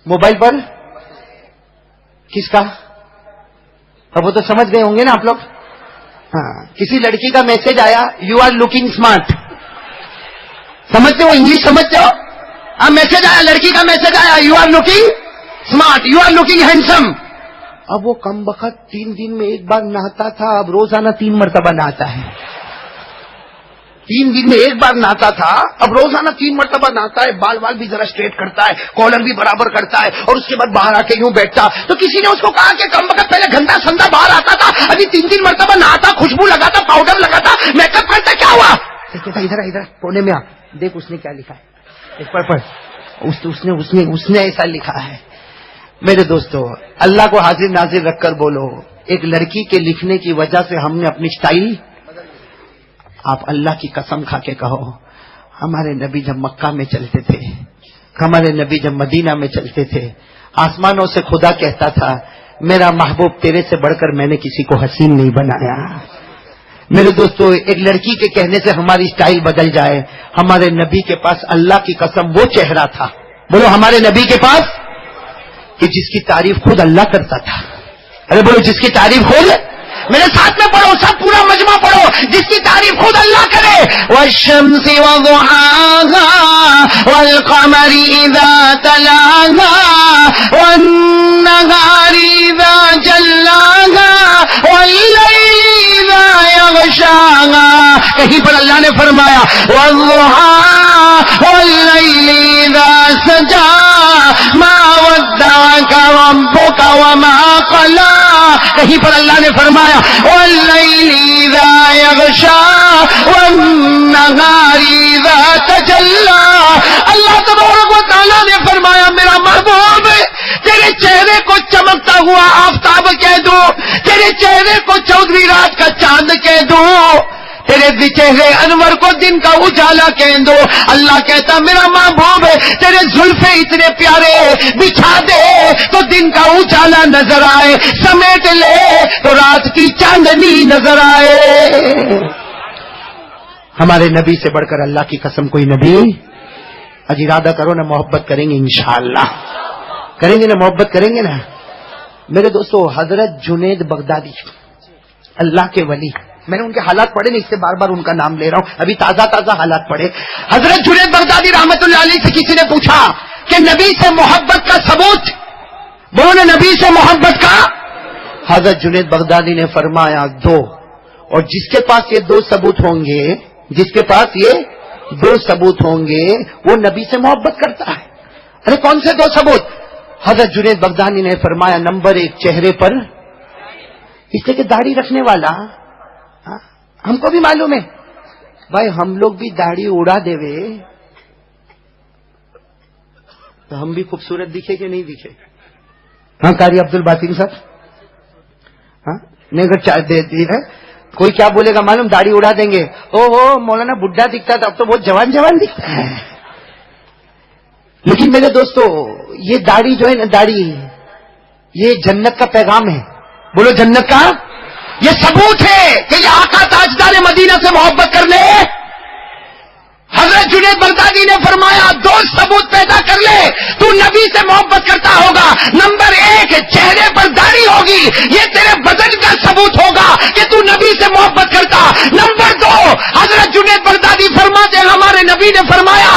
موبائل پر کس کا, اب وہ تو سمجھ گئے ہوں گے نا آپ لوگ. ہاں, کسی لڑکی کا میسج آیا, یو آر لوکنگ اسمارٹ. سمجھتے ہو انگلش سمجھتے ہو؟ ہاں, میسج آیا, لڑکی کا میسج آیا, you are looking smart, you are looking handsome. اب وہ کم بخت 3 دن میں ایک بار نہاتا تھا, اب روزانہ 3 مرتبہ نہاتا ہے. 3 دن میں ایک بار نہاتا تھا, اب روزانہ 3 مرتبہ نہاتا ہے. بال بھی ذرا اسٹریٹ کرتا ہے, کالر بھی برابر کرتا ہے, اور اس کے بعد باہر آ کے یوں بیٹھتا. تو کسی نے اس کو کہا کہ کم وقت پہلے گندا سندا باہر آتا تھا, ابھی 3 مرتبہ نہاتا, خوشبو لگاتا, پاؤڈر لگاتا, میک اپ کرتا, کیا ہوا؟ ادھر کونے میں آ دیکھ, اس نے کیا لکھا ہے, ایک پر اس نے ایسا لکھا ہے. میرے دوستو, اللہ کو حاضر ناظر رکھ کر بولو, ایک لڑکی کے لکھنے کی وجہ سے ہم نے اپنی سٹائل. آپ اللہ کی قسم کھا کے کہو, ہمارے نبی جب مکہ میں چلتے تھے, ہمارے نبی جب مدینہ میں چلتے تھے, آسمانوں سے خدا کہتا تھا میرا محبوب تیرے سے بڑھ کر میں نے کسی کو حسین نہیں بنایا. میرے دوستو, ایک لڑکی کے کہنے سے ہماری سٹائل بدل جائے. ہمارے نبی کے پاس اللہ کی قسم وہ چہرہ تھا, بولو ہمارے نبی کے پاس, کہ جس کی تعریف خود اللہ کرتا تھا. ارے بولو, جس کی تعریف خود, میرے ساتھ میں پڑھو, سب پورا مجمع پڑھو, جس کی تعریف خود اللہ کرے. والشمس وضحاها والقمر اذا تلاها والنهار اذا جلاها والليل اذا يغشاها. کہیں پر اللہ نے فرمایا والضحى والليل اذا سجى ما ودعك ربك وما قلى. کہیں پر اللہ نے فرمایا واللیل اذا یغشا والنہار اذا تجلی. اللہ تبارک و تعالیٰ نے فرمایا میرا محبوب تیرے چہرے کو چمکتا ہوا آفتاب کہہ دوں, تیرے چہرے کو 14ویں رات کا چاند کہہ دوں, تیرے چہرے انور کو دن کا اجالا کہہ دو. اللہ کہتا میرا محبوب تیرے زلفے اتنے پیارے, بچھا دے تو دن کا اجالا نظر آئے, سمیٹ لے تو رات کی چاندنی نظر آئے. ہمارے نبی سے بڑھ کر اللہ کی قسم کوئی نبی. آج ارادہ کرو نا, محبت کریں گے انشاءاللہ, کریں گے نا, محبت کریں گے نا. میرے دوستو, حضرت جنید بغدادی اللہ کے ولی, میں نے ان کے حالات پڑھے نہیں, اس سے بار بار ان کا نام لے رہا ہوں, ابھی تازہ حالات پڑھے. حضرت جنید بغدادی رحمت اللہ علیہ سے کسی نے پوچھا کہ نبی سے محبت کا ثبوت, بولو نے نبی سے محبت کا. حضرت جنید بغدادی نے فرمایا 2, اور جس کے پاس یہ 2 ثبوت ہوں گے, جس کے پاس یہ 2 ثبوت ہوں گے وہ نبی سے محبت کرتا ہے. ارے کون سے 2 ثبوت؟ حضرت جنید بغدادی نے فرمایا نمبر 1 چہرے پر، اس لیے کہ داڑھی رکھنے والا، ہم کو بھی معلوم ہے بھائی، ہم لوگ بھی داڑھی اڑا دے وے تو ہم بھی خوبصورت دکھے کہ نہیں دکھے؟ ہاں قاری عبد الباطن صاحب، ہاں نہیں اگر چار دے دی ہے کوئی کیا بولے گا معلوم؟ داڑھی اڑا دیں گے، او ہو مولانا بڈھا دکھتا تھا اب تو بہت جوان جوان دکھتا ہے۔ لیکن میرے دوستو یہ داڑھی جو ہے نا، داڑھی یہ جنت کا پیغام ہے، بولو جنت کا، یہ ثبوت ہے کہ یہ آقا تاجدار مدینہ سے محبت کر لے۔ حضرت جنید بغدادی نے فرمایا دو ثبوت پیدا کر لے تو نبی سے محبت کرتا ہوگا۔ نمبر 1 چہرے پر داڑھی ہوگی، یہ تیرے بدن کا ثبوت ہوگا کہ تو نبی سے محبت کرتا۔ نمبر 2 حضرت جنید بغدادی فرماتے ہیں ہمارے نبی نے فرمایا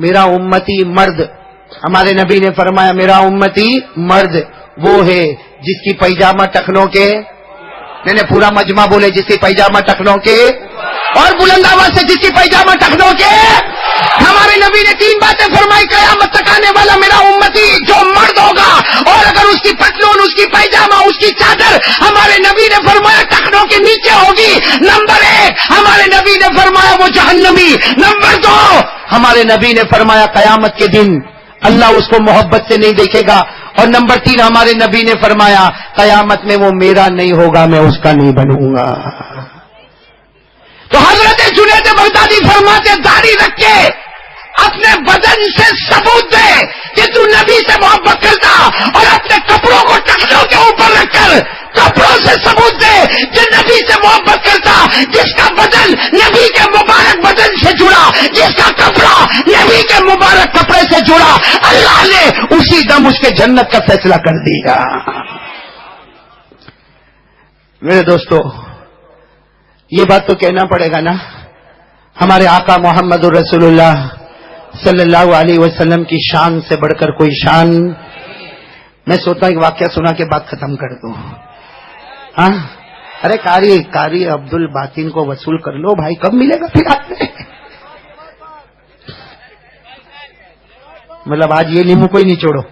میرا امتی مرد، ہمارے نبی نے فرمایا میرا امتی مرد وہ ہے جس کی پیجامہ ٹخنوں کے، نہیں پورا مجمع بولے، جس کی پیجامہ ٹخنوں کے، اور بلند آواز سے جس کی پیجامہ ٹخنوں کے۔ ہمارے نبی نے 3 باتیں فرمائی، قیامت تک آنے والا میرا امتی جو مرد ہوگا اور اگر اس کی پتلون، اس کی پیجامہ، اس کی چادر ہمارے نبی نے فرمایا ٹخنوں کے نیچے ہوگی، نمبر 1 ہمارے نبی نے فرمایا وہ جہنمی۔ نمبر 2 ہمارے نبی نے فرمایا قیامت کے دن اللہ اس کو محبت سے نہیں دیکھے گا، اور نمبر 3 ہمارے نبی نے فرمایا قیامت میں وہ میرا نہیں ہوگا، میں اس کا نہیں بنوں گا۔ تو حضرت جنید بغدادی فرماتے داڑھی رکھ کے اپنے بدن سے ثبوت دے کہ تو نبی سے محبت کرتا، اور اپنے کپڑوں کو ٹخنوں کے اوپر رکھ کر کپڑوں سے ثبوت دے کہ نبی سے محبت کرتا۔ جس کا بدن نبی کے مبارک بدن سے جڑا، جس کا کپڑا نبی کے مبارک کپڑے سے جڑا، اللہ نے اسی دم اس کے جنت کا فیصلہ کر دیا۔ میرے دوستو یہ بات تو کہنا پڑے گا نا، ہمارے آقا محمد الرسول اللہ صلی اللہ علیہ وسلم کی شان سے بڑھ کر کوئی شان۔ میں سوچتا ہوں ایک واقعہ سنا کے بعد ختم کر دوں۔ ہاں ارے قاری عبد الباطن کو وصول کر لو بھائی، کب ملے گا پھر آپ نے؟ مطلب آج یہ لیمو کوئی نہیں چھوڑو۔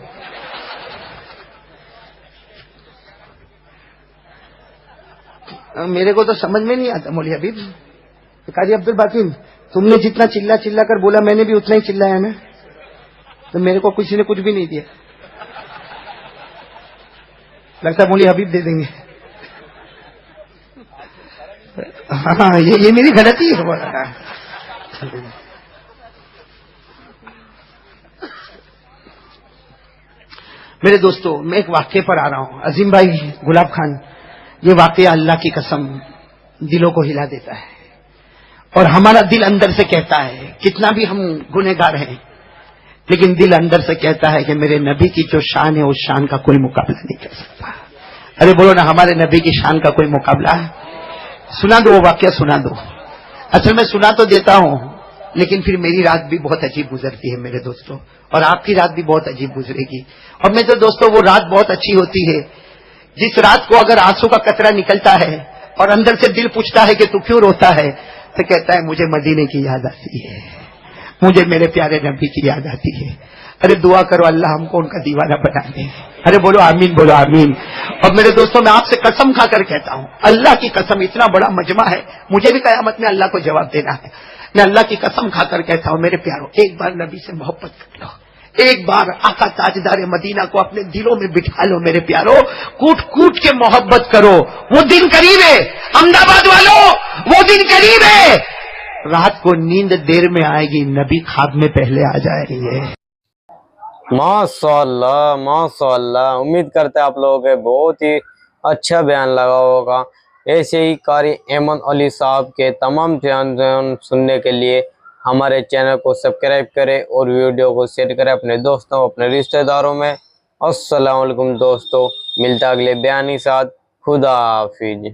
میرے کو تو سمجھ میں نہیں آتا مولوی حبیب، قاری عبد الباطن تم نے جتنا چلا کر بولا میں نے بھی اتنا ہی چلایا نا، تو میرے کو کسی نے کچھ بھی نہیں دیا، لگتا ہے مولوی حبیب دے دیں گے۔ ہاں یہ میری غلطی ہے۔ میرے دوستو میں ایک واقعے پر آ رہا ہوں، عظیم بھائی گلاب خان، یہ واقعہ اللہ کی قسم دلوں کو ہلا دیتا ہے، اور ہمارا دل اندر سے کہتا ہے کتنا بھی ہم گنہگار ہیں لیکن دل اندر سے کہتا ہے کہ میرے نبی کی جو شان ہے اس شان کا کوئی مقابلہ نہیں کر سکتا۔ ارے بولو نا ہمارے نبی کی شان کا کوئی مقابلہ ہے؟ سنا دو وہ واقعہ، سنا دو۔ اصل میں سنا تو دیتا ہوں لیکن پھر میری رات بھی بہت عجیب گزرتی ہے میرے دوستوں، اور آپ کی رات بھی بہت عجیب گزرے گی۔ اور میرے دوستوں وہ رات بہت اچھی ہوتی ہے جس رات کو اگر آنسو کا قطرہ نکلتا ہے اور اندر سے دل پوچھتا ہے کہ تو کیوں روتا ہے، تو کہتا ہے مجھے مدینے کی یاد آتی ہے، مجھے میرے پیارے نبی کی یاد آتی ہے۔ ارے دعا کرو اللہ ہم کو ان کا دیوانہ بنا دے۔ ارے بولو آمین، بولو آمین۔ اور میرے دوستوں میں آپ سے قسم کھا کر کہتا ہوں، اللہ کی قسم اتنا بڑا مجمع ہے، مجھے بھی قیامت میں اللہ کو جواب دینا ہے۔ میں اللہ کی قسم کھا کر کہتا ہوں میرے پیاروں، ایک بار نبی سے محبت کر لو، ایک بار آقا تاجدار مدینہ کو اپنے دلوں میں بٹھا لو میرے پیاروں، کوٹ کوٹ کے محبت کرو۔ وہ دن قریب ہے احمد آباد والوں، وہ دن قریب ہے، رات کو نیند دیر میں آئے گی، نبی خواب میں پہلے آ جائے گی۔ ماشاء اللہ ماشاء اللہ، امید کرتے ہیں آپ لوگوں کے بہت ہی اچھا بیان لگا ہوگا۔ ایسے ہی قاری ایمن علی صاحب کے تمام بیان سننے کے لیے ہمارے چینل کو سبسکرائب کریں اور ویڈیو کو شیئر کریں اپنے دوستوں، اپنے رشتہ داروں میں۔ السلام علیکم دوستو، ملتا اگلے بیان کے ساتھ، خدا حافظ۔